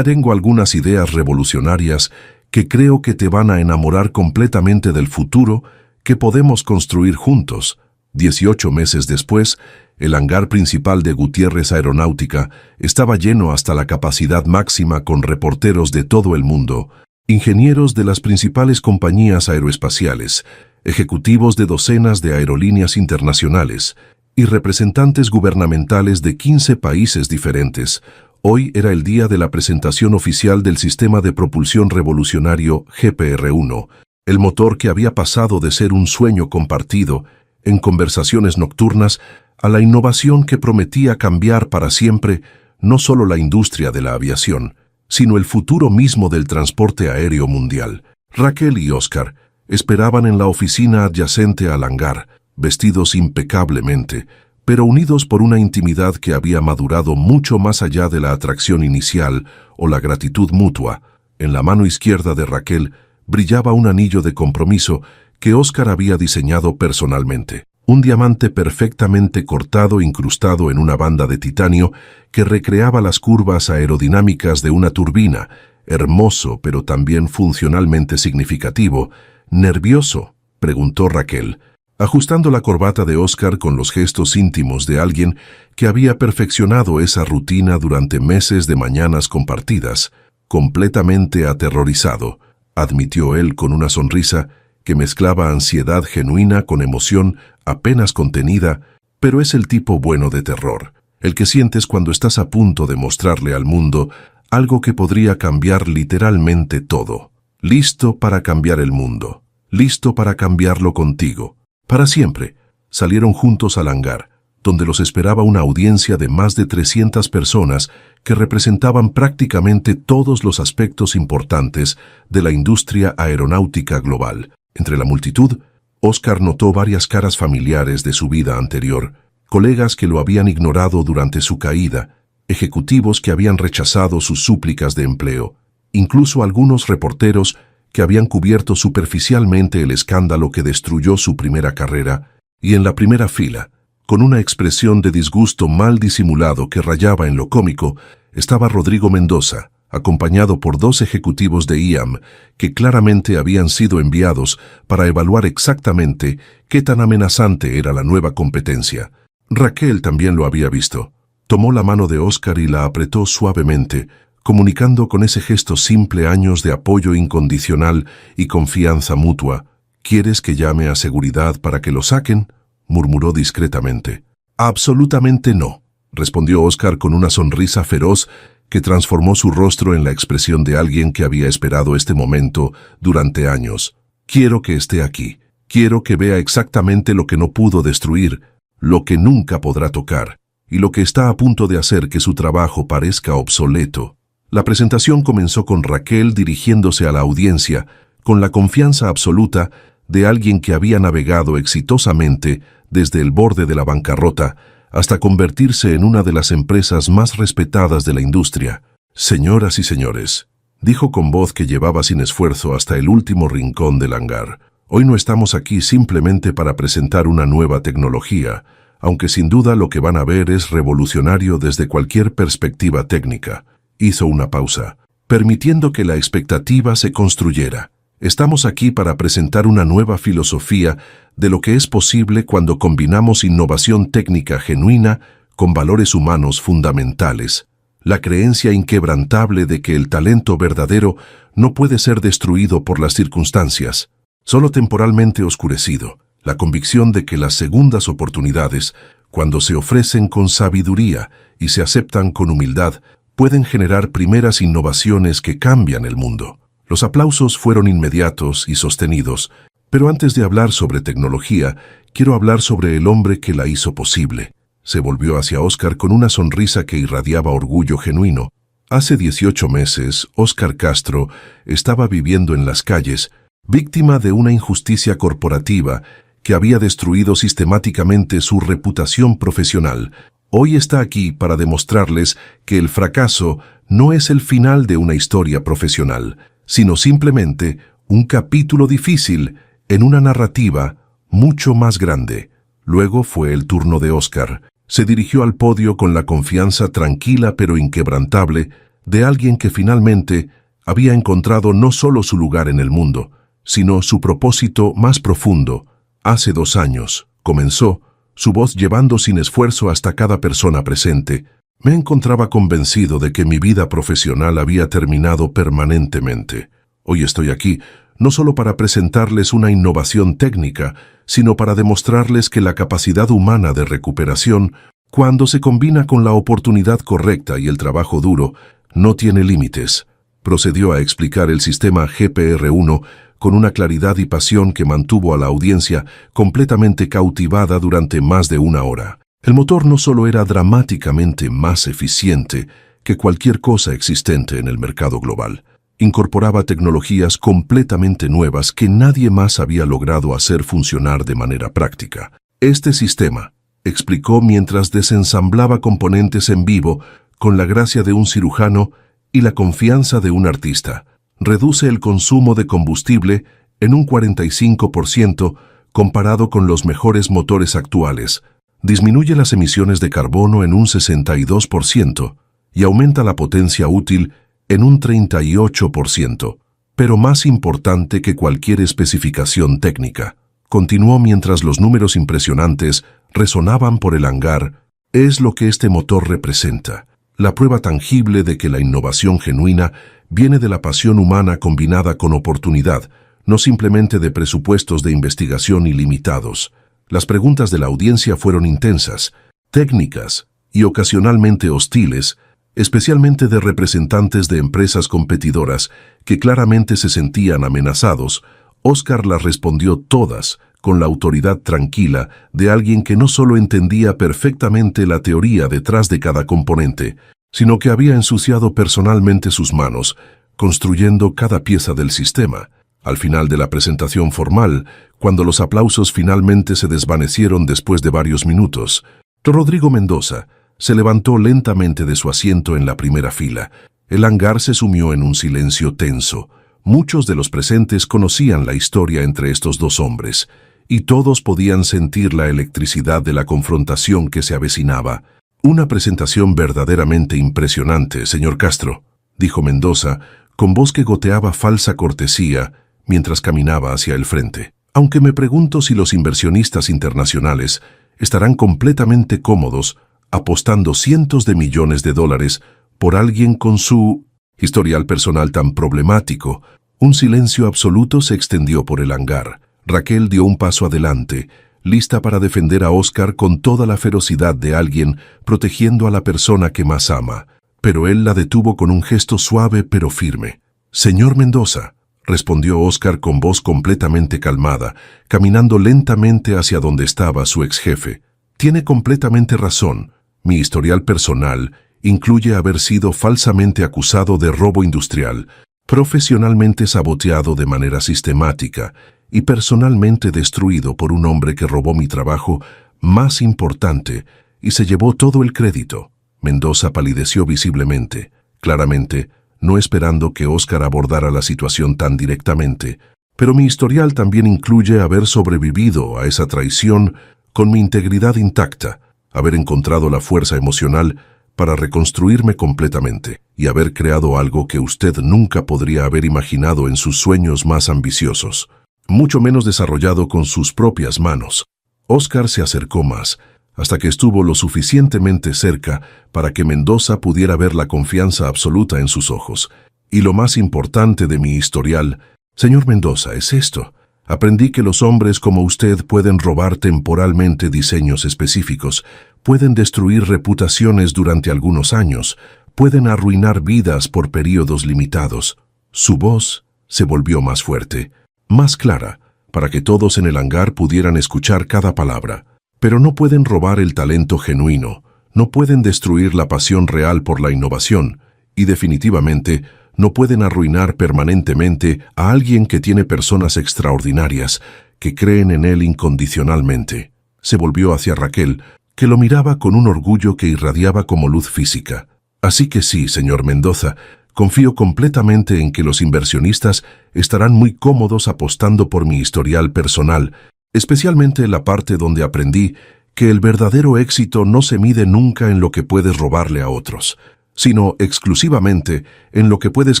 Tengo algunas ideas revolucionarias que creo que te van a enamorar completamente del futuro que podemos construir juntos. 18 meses después, el hangar principal de Gutiérrez Aeronáutica estaba lleno hasta la capacidad máxima con reporteros de todo el mundo, ingenieros de las principales compañías aeroespaciales, ejecutivos de docenas de aerolíneas internacionales y representantes gubernamentales de 15 países diferentes. Hoy era el día de la presentación oficial del sistema de propulsión revolucionario GPR-1, el motor que había pasado de ser un sueño compartido en conversaciones nocturnas a la innovación que prometía cambiar para siempre no solo la industria de la aviación, sino el futuro mismo del transporte aéreo mundial. Raquel y Oscar esperaban en la oficina adyacente al hangar, vestidos impecablemente, pero unidos por una intimidad que había madurado mucho más allá de la atracción inicial o la gratitud mutua. En la mano izquierda de Raquel brillaba un anillo de compromiso que Oscar había diseñado personalmente. Un diamante perfectamente cortado incrustado en una banda de titanio que recreaba las curvas aerodinámicas de una turbina, hermoso pero también funcionalmente significativo. ¿Nervioso?, preguntó Raquel, ajustando la corbata de Oscar con los gestos íntimos de alguien que había perfeccionado esa rutina durante meses de mañanas compartidas. Completamente aterrorizado, admitió él con una sonrisa que mezclaba ansiedad genuina con emoción apenas contenida, pero es el tipo bueno de terror, el que sientes cuando estás a punto de mostrarle al mundo algo que podría cambiar literalmente todo. Listo para cambiar el mundo, listo para cambiarlo contigo, para siempre. Salieron juntos al hangar, donde los esperaba una audiencia de más de 300 personas que representaban prácticamente todos los aspectos importantes de la industria aeronáutica global. Entre la multitud, Oscar notó varias caras familiares de su vida anterior, colegas que lo habían ignorado durante su caída, ejecutivos que habían rechazado sus súplicas de empleo, incluso algunos reporteros que habían cubierto superficialmente el escándalo que destruyó su primera carrera, y en la primera fila, con una expresión de disgusto mal disimulado que rayaba en lo cómico, estaba Rodrigo Mendoza, acompañado por 2 ejecutivos de IAM que claramente habían sido enviados para evaluar exactamente qué tan amenazante era la nueva competencia. Raquel también lo había visto. Tomó la mano de Óscar y la apretó suavemente, comunicando con ese gesto simple años de apoyo incondicional y confianza mutua. «¿Quieres que llame a seguridad para que lo saquen?», murmuró discretamente. «Absolutamente no», respondió Óscar con una sonrisa feroz que transformó su rostro en la expresión de alguien que había esperado este momento durante años. «Quiero que esté aquí. Quiero que vea exactamente lo que no pudo destruir, lo que nunca podrá tocar, y lo que está a punto de hacer que su trabajo parezca obsoleto». La presentación comenzó con Raquel dirigiéndose a la audiencia con la confianza absoluta de alguien que había navegado exitosamente desde el borde de la bancarrota hasta convertirse en una de las empresas más respetadas de la industria. «Señoras y señores», dijo con voz que llevaba sin esfuerzo hasta el último rincón del hangar, «hoy no estamos aquí simplemente para presentar una nueva tecnología, aunque sin duda lo que van a ver es revolucionario desde cualquier perspectiva técnica». Hizo una pausa, permitiendo que la expectativa se construyera. «Estamos aquí para presentar una nueva filosofía de lo que es posible cuando combinamos innovación técnica genuina con valores humanos fundamentales, la creencia inquebrantable de que el talento verdadero no puede ser destruido por las circunstancias, solo temporalmente oscurecido, la convicción de que las segundas oportunidades, cuando se ofrecen con sabiduría y se aceptan con humildad, pueden generar primeras innovaciones que cambian el mundo». Los aplausos fueron inmediatos y sostenidos, pero antes de hablar sobre tecnología, quiero hablar sobre el hombre que la hizo posible. Se volvió hacia Óscar con una sonrisa que irradiaba orgullo genuino. Hace 18 meses, Óscar Castro estaba viviendo en las calles, víctima de una injusticia corporativa que había destruido sistemáticamente su reputación profesional. Hoy está aquí para demostrarles que el fracaso no es el final de una historia profesional, sino simplemente un capítulo difícil en una narrativa mucho más grande. Luego fue el turno de Óscar. Se dirigió al podio con la confianza tranquila pero inquebrantable de alguien que finalmente había encontrado no solo su lugar en el mundo, sino su propósito más profundo. Hace 2 años, comenzó, su voz llevando sin esfuerzo hasta cada persona presente. Me encontraba convencido de que mi vida profesional había terminado permanentemente. Hoy estoy aquí, no solo para presentarles una innovación técnica, sino para demostrarles que la capacidad humana de recuperación, cuando se combina con la oportunidad correcta y el trabajo duro, no tiene límites. Procedió a explicar el sistema GPR-1 con una claridad y pasión que mantuvo a la audiencia completamente cautivada durante más de 1 hora. El motor no solo era dramáticamente más eficiente que cualquier cosa existente en el mercado global, incorporaba tecnologías completamente nuevas que nadie más había logrado hacer funcionar de manera práctica. Este sistema, explicó mientras desensamblaba componentes en vivo con la gracia de un cirujano y la confianza de un artista, reduce el consumo de combustible en un 45% comparado con los mejores motores actuales, disminuye las emisiones de carbono en un 62% y aumenta la potencia útil en un 38%. Pero más importante que cualquier especificación técnica, continuó mientras los números impresionantes resonaban por el hangar, es lo que este motor representa, la prueba tangible de que la innovación genuina viene de la pasión humana combinada con oportunidad, no simplemente de presupuestos de investigación ilimitados. Las preguntas de la audiencia fueron intensas, técnicas y ocasionalmente hostiles, especialmente de representantes de empresas competidoras que claramente se sentían amenazados. Óscar las respondió todas con la autoridad tranquila de alguien que no solo entendía perfectamente la teoría detrás de cada componente, sino que había ensuciado personalmente sus manos, construyendo cada pieza del sistema. Al final de la presentación formal, cuando los aplausos finalmente se desvanecieron después de varios minutos, Rodrigo Mendoza, Se levantó lentamente de su asiento en la primera fila. El hangar se sumió en un silencio tenso. Muchos de los presentes conocían la historia entre estos dos hombres, y todos podían sentir la electricidad de la confrontación que se avecinaba. Una presentación verdaderamente impresionante, señor Castro, dijo Mendoza, con voz que goteaba falsa cortesía mientras caminaba hacia el frente. Aunque me pregunto si los inversionistas internacionales estarán completamente cómodos apostando cientos de millones de dólares por alguien con su historial personal tan problemático. Un silencio absoluto se extendió por el hangar. Raquel dio un paso adelante, lista para defender a Oscar con toda la ferocidad de alguien protegiendo a la persona que más ama. Pero él la detuvo con un gesto suave pero firme. «Señor Mendoza», respondió Oscar con voz completamente calmada, caminando lentamente hacia donde estaba su ex jefe. «Tiene completamente razón. Mi historial personal incluye haber sido falsamente acusado de robo industrial, profesionalmente saboteado de manera sistemática y personalmente destruido por un hombre que robó mi trabajo más importante y se llevó todo el crédito». Mendoza palideció visiblemente, claramente, no esperando que Oscar abordara la situación tan directamente. «Pero mi historial también incluye haber sobrevivido a esa traición con mi integridad intacta, haber encontrado la fuerza emocional para reconstruirme completamente y haber creado algo que usted nunca podría haber imaginado en sus sueños más ambiciosos, mucho menos desarrollado con sus propias manos». Oscar se acercó más, hasta que estuvo lo suficientemente cerca para que Mendoza pudiera ver la confianza absoluta en sus ojos. «Y lo más importante de mi historial, señor Mendoza, es esto. Aprendí que los hombres como usted pueden robar temporalmente diseños específicos, pueden destruir reputaciones durante algunos años, pueden arruinar vidas por períodos limitados». Su voz se volvió más fuerte, más clara, para que todos en el hangar pudieran escuchar cada palabra. «Pero no pueden robar el talento genuino, no pueden destruir la pasión real por la innovación, y definitivamente no pueden arruinar permanentemente a alguien que tiene personas extraordinarias, que creen en él incondicionalmente». Se volvió hacia Raquel, que lo miraba con un orgullo que irradiaba como luz física. «Así que sí, señor Mendoza, confío completamente en que los inversionistas estarán muy cómodos apostando por mi historial personal, especialmente la parte donde aprendí que el verdadero éxito no se mide nunca en lo que puedes robarle a otros, sino exclusivamente en lo que puedes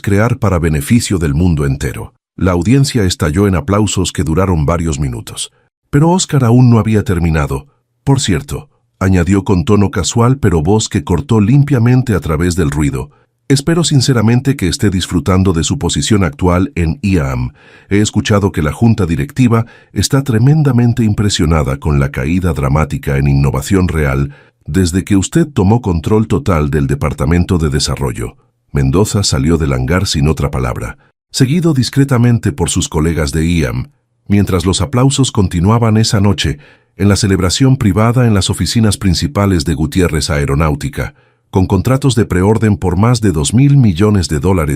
crear para beneficio del mundo entero». La audiencia estalló en aplausos que duraron varios minutos. Pero Oscar aún no había terminado. «Por cierto», añadió con tono casual pero voz que cortó limpiamente a través del ruido, «espero sinceramente que esté disfrutando de su posición actual en IAM. He escuchado que la junta directiva está tremendamente impresionada con la caída dramática en innovación real desde que usted tomó control total del Departamento de Desarrollo». Mendoza salió del hangar sin otra palabra, seguido discretamente por sus colegas de IAM, mientras los aplausos continuaban esa noche en la celebración privada en las oficinas principales de Gutiérrez Aeronáutica, con contratos de preorden por más de $2.000 millones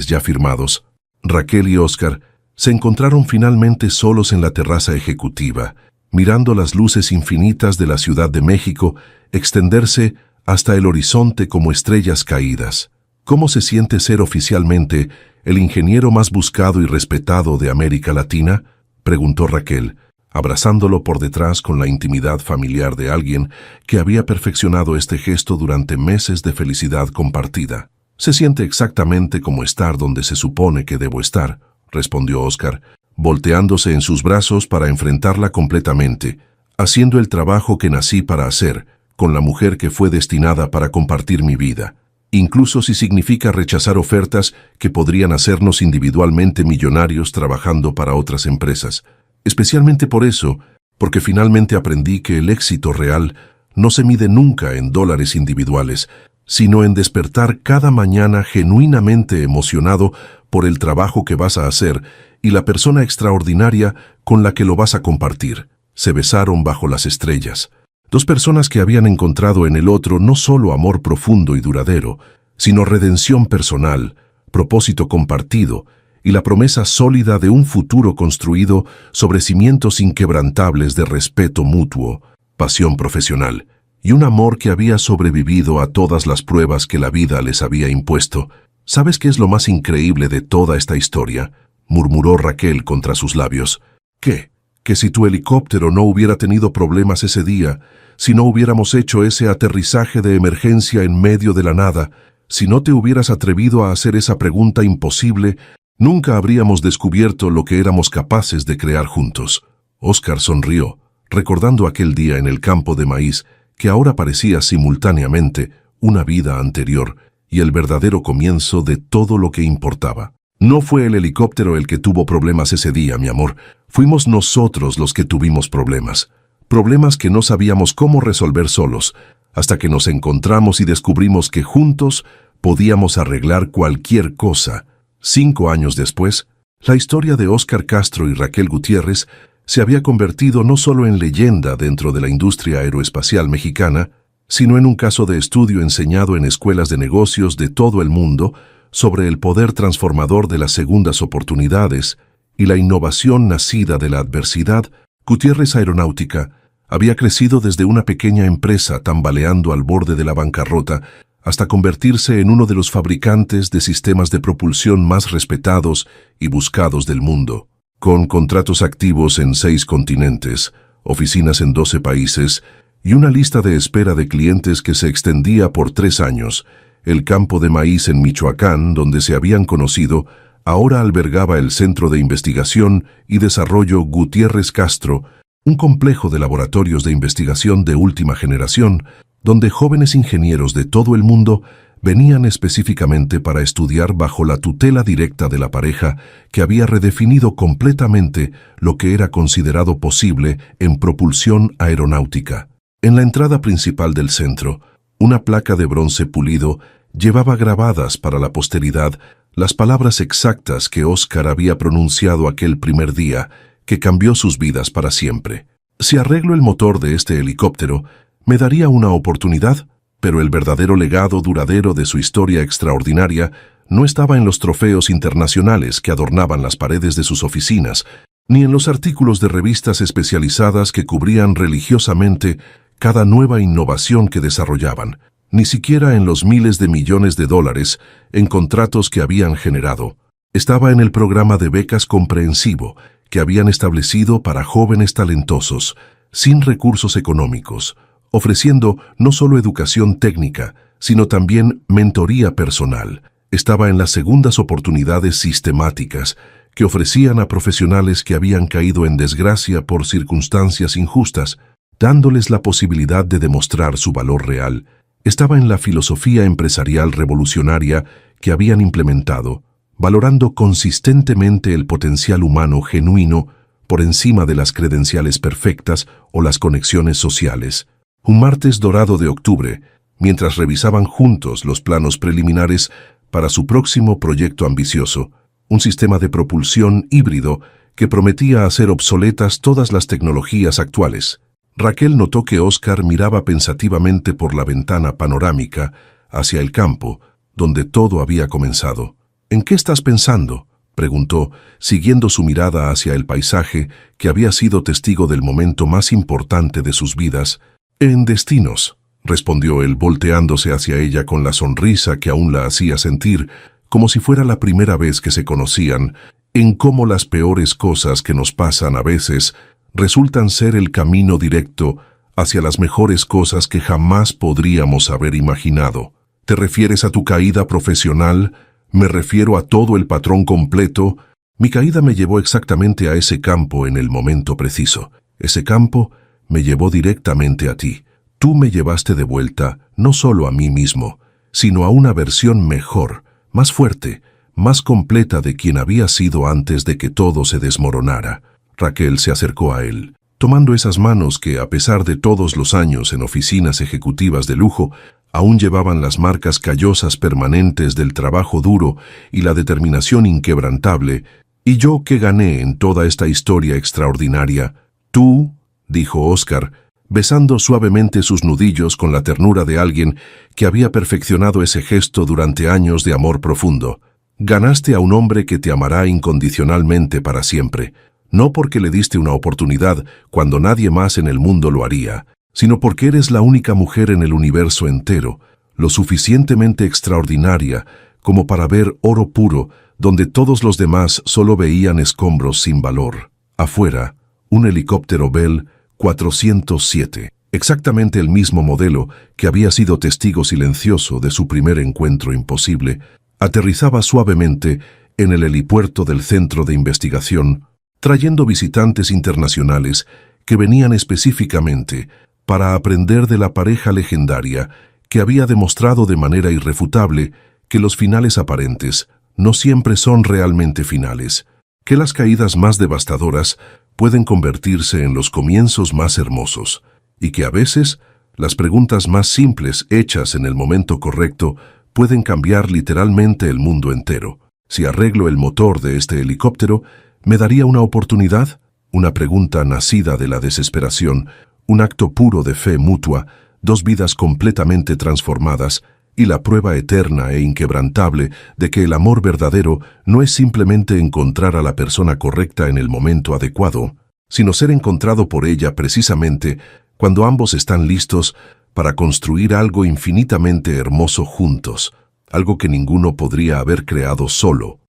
ya firmados. Raquel y Oscar se encontraron finalmente solos en la terraza ejecutiva, mirando las luces infinitas de la Ciudad de México extenderse hasta el horizonte como estrellas caídas. «¿Cómo se siente ser oficialmente el ingeniero más buscado y respetado de América Latina?», preguntó Raquel, abrazándolo por detrás con la intimidad familiar de alguien que había perfeccionado este gesto durante meses de felicidad compartida. «Se siente exactamente como estar donde se supone que debo estar», respondió Oscar, volteándose en sus brazos para enfrentarla completamente, «haciendo el trabajo que nací para hacer, con la mujer que fue destinada para compartir mi vida, incluso si significa rechazar ofertas que podrían hacernos individualmente millonarios trabajando para otras empresas. Especialmente por eso, porque finalmente aprendí que el éxito real no se mide nunca en dólares individuales, sino en despertar cada mañana genuinamente emocionado por el trabajo que vas a hacer y la persona extraordinaria con la que lo vas a compartir». Se besaron bajo las estrellas. Dos personas que habían encontrado en el otro no solo amor profundo y duradero, sino redención personal, propósito compartido y la promesa sólida de un futuro construido sobre cimientos inquebrantables de respeto mutuo, pasión profesional y un amor que había sobrevivido a todas las pruebas que la vida les había impuesto. ¿Sabes qué es lo más increíble de toda esta historia?, murmuró Raquel contra sus labios. ¿Qué? Que si tu helicóptero no hubiera tenido problemas ese día, si no hubiéramos hecho ese aterrizaje de emergencia en medio de la nada, si no te hubieras atrevido a hacer esa pregunta imposible, nunca habríamos descubierto lo que éramos capaces de crear juntos. Óscar sonrió, recordando aquel día en el campo de maíz que ahora parecía simultáneamente una vida anterior y el verdadero comienzo de todo lo que importaba. No fue el helicóptero el que tuvo problemas ese día, mi amor. Fuimos nosotros los que tuvimos problemas. Problemas que no sabíamos cómo resolver solos, hasta que nos encontramos y descubrimos que juntos podíamos arreglar cualquier cosa. 5 años después, la historia de Óscar Castro y Raquel Gutiérrez se había convertido no solo en leyenda dentro de la industria aeroespacial mexicana, sino en un caso de estudio enseñado en escuelas de negocios de todo el mundo sobre el poder transformador de las segundas oportunidades y la innovación nacida de la adversidad. Gutiérrez Aeronáutica había crecido desde una pequeña empresa tambaleando al borde de la bancarrota hasta convertirse en uno de los fabricantes de sistemas de propulsión más respetados y buscados del mundo. Con contratos activos en 6 continentes, oficinas en 12 países y una lista de espera de clientes que se extendía por 3 años, el campo de maíz en Michoacán, donde se habían conocido, ahora albergaba el Centro de Investigación y Desarrollo Gutiérrez Castro, un complejo de laboratorios de investigación de última generación, donde jóvenes ingenieros de todo el mundo venían específicamente para estudiar bajo la tutela directa de la pareja que había redefinido completamente lo que era considerado posible en propulsión aeronáutica. En la entrada principal del centro, una placa de bronce pulido llevaba grabadas para la posteridad las palabras exactas que Óscar había pronunciado aquel primer día, que cambió sus vidas para siempre. Si arreglo el motor de este helicóptero, me daría una oportunidad, pero el verdadero legado duradero de su historia extraordinaria no estaba en los trofeos internacionales que adornaban las paredes de sus oficinas, ni en los artículos de revistas especializadas que cubrían religiosamente cada nueva innovación que desarrollaban, ni siquiera en los miles de millones de dólares en contratos que habían generado. Estaba en el programa de becas comprensivo que habían establecido para jóvenes talentosos, sin recursos económicos, ofreciendo no solo educación técnica, sino también mentoría personal. Estaba en las segundas oportunidades sistemáticas que ofrecían a profesionales que habían caído en desgracia por circunstancias injustas, dándoles la posibilidad de demostrar su valor real. Estaba en la filosofía empresarial revolucionaria que habían implementado, valorando consistentemente el potencial humano genuino por encima de las credenciales perfectas o las conexiones sociales. Un martes dorado de octubre, mientras revisaban juntos los planos preliminares para su próximo proyecto ambicioso, un sistema de propulsión híbrido que prometía hacer obsoletas todas las tecnologías actuales, Raquel notó que Óscar miraba pensativamente por la ventana panorámica hacia el campo, donde todo había comenzado. «¿En qué estás pensando?», preguntó, siguiendo su mirada hacia el paisaje que había sido testigo del momento más importante de sus vidas. «En destinos», respondió él, volteándose hacia ella con la sonrisa que aún la hacía sentir como si fuera la primera vez que se conocían, en cómo las peores cosas que nos pasan a veces resultan ser el camino directo hacia las mejores cosas que jamás podríamos haber imaginado. ¿Te refieres a tu caída profesional? Me refiero a todo el patrón completo. Mi caída me llevó exactamente a ese campo en el momento preciso. Ese campo me llevó directamente a ti. Tú me llevaste de vuelta, no solo a mí mismo, sino a una versión mejor, más fuerte, más completa de quien había sido antes de que todo se desmoronara». Raquel se acercó a él, tomando esas manos que, a pesar de todos los años en oficinas ejecutivas de lujo, aún llevaban las marcas callosas permanentes del trabajo duro y la determinación inquebrantable. «¿Y yo qué gané en toda esta historia extraordinaria?». «Tú», dijo Óscar, besando suavemente sus nudillos con la ternura de alguien que había perfeccionado ese gesto durante años de amor profundo. «Ganaste a un hombre que te amará incondicionalmente para siempre, no porque le diste una oportunidad cuando nadie más en el mundo lo haría, sino porque eres la única mujer en el universo entero, lo suficientemente extraordinaria como para ver oro puro donde todos los demás solo veían escombros sin valor. Afuera, un helicóptero Bell 407, exactamente el mismo modelo que había sido testigo silencioso de su primer encuentro imposible, aterrizaba suavemente en el helipuerto del centro de investigación, trayendo visitantes internacionales que venían específicamente para aprender de la pareja legendaria que había demostrado de manera irrefutable que los finales aparentes no siempre son realmente finales, que las caídas más devastadoras pueden convertirse en los comienzos más hermosos, y que a veces las preguntas más simples hechas en el momento correcto pueden cambiar literalmente el mundo entero. Si arreglo el motor de este helicóptero, ¿me daría una oportunidad? Una pregunta nacida de la desesperación, un acto puro de fe mutua, dos vidas completamente transformadas y la prueba eterna e inquebrantable de que el amor verdadero no es simplemente encontrar a la persona correcta en el momento adecuado, sino ser encontrado por ella precisamente cuando ambos están listos para construir algo infinitamente hermoso juntos, algo que ninguno podría haber creado solo.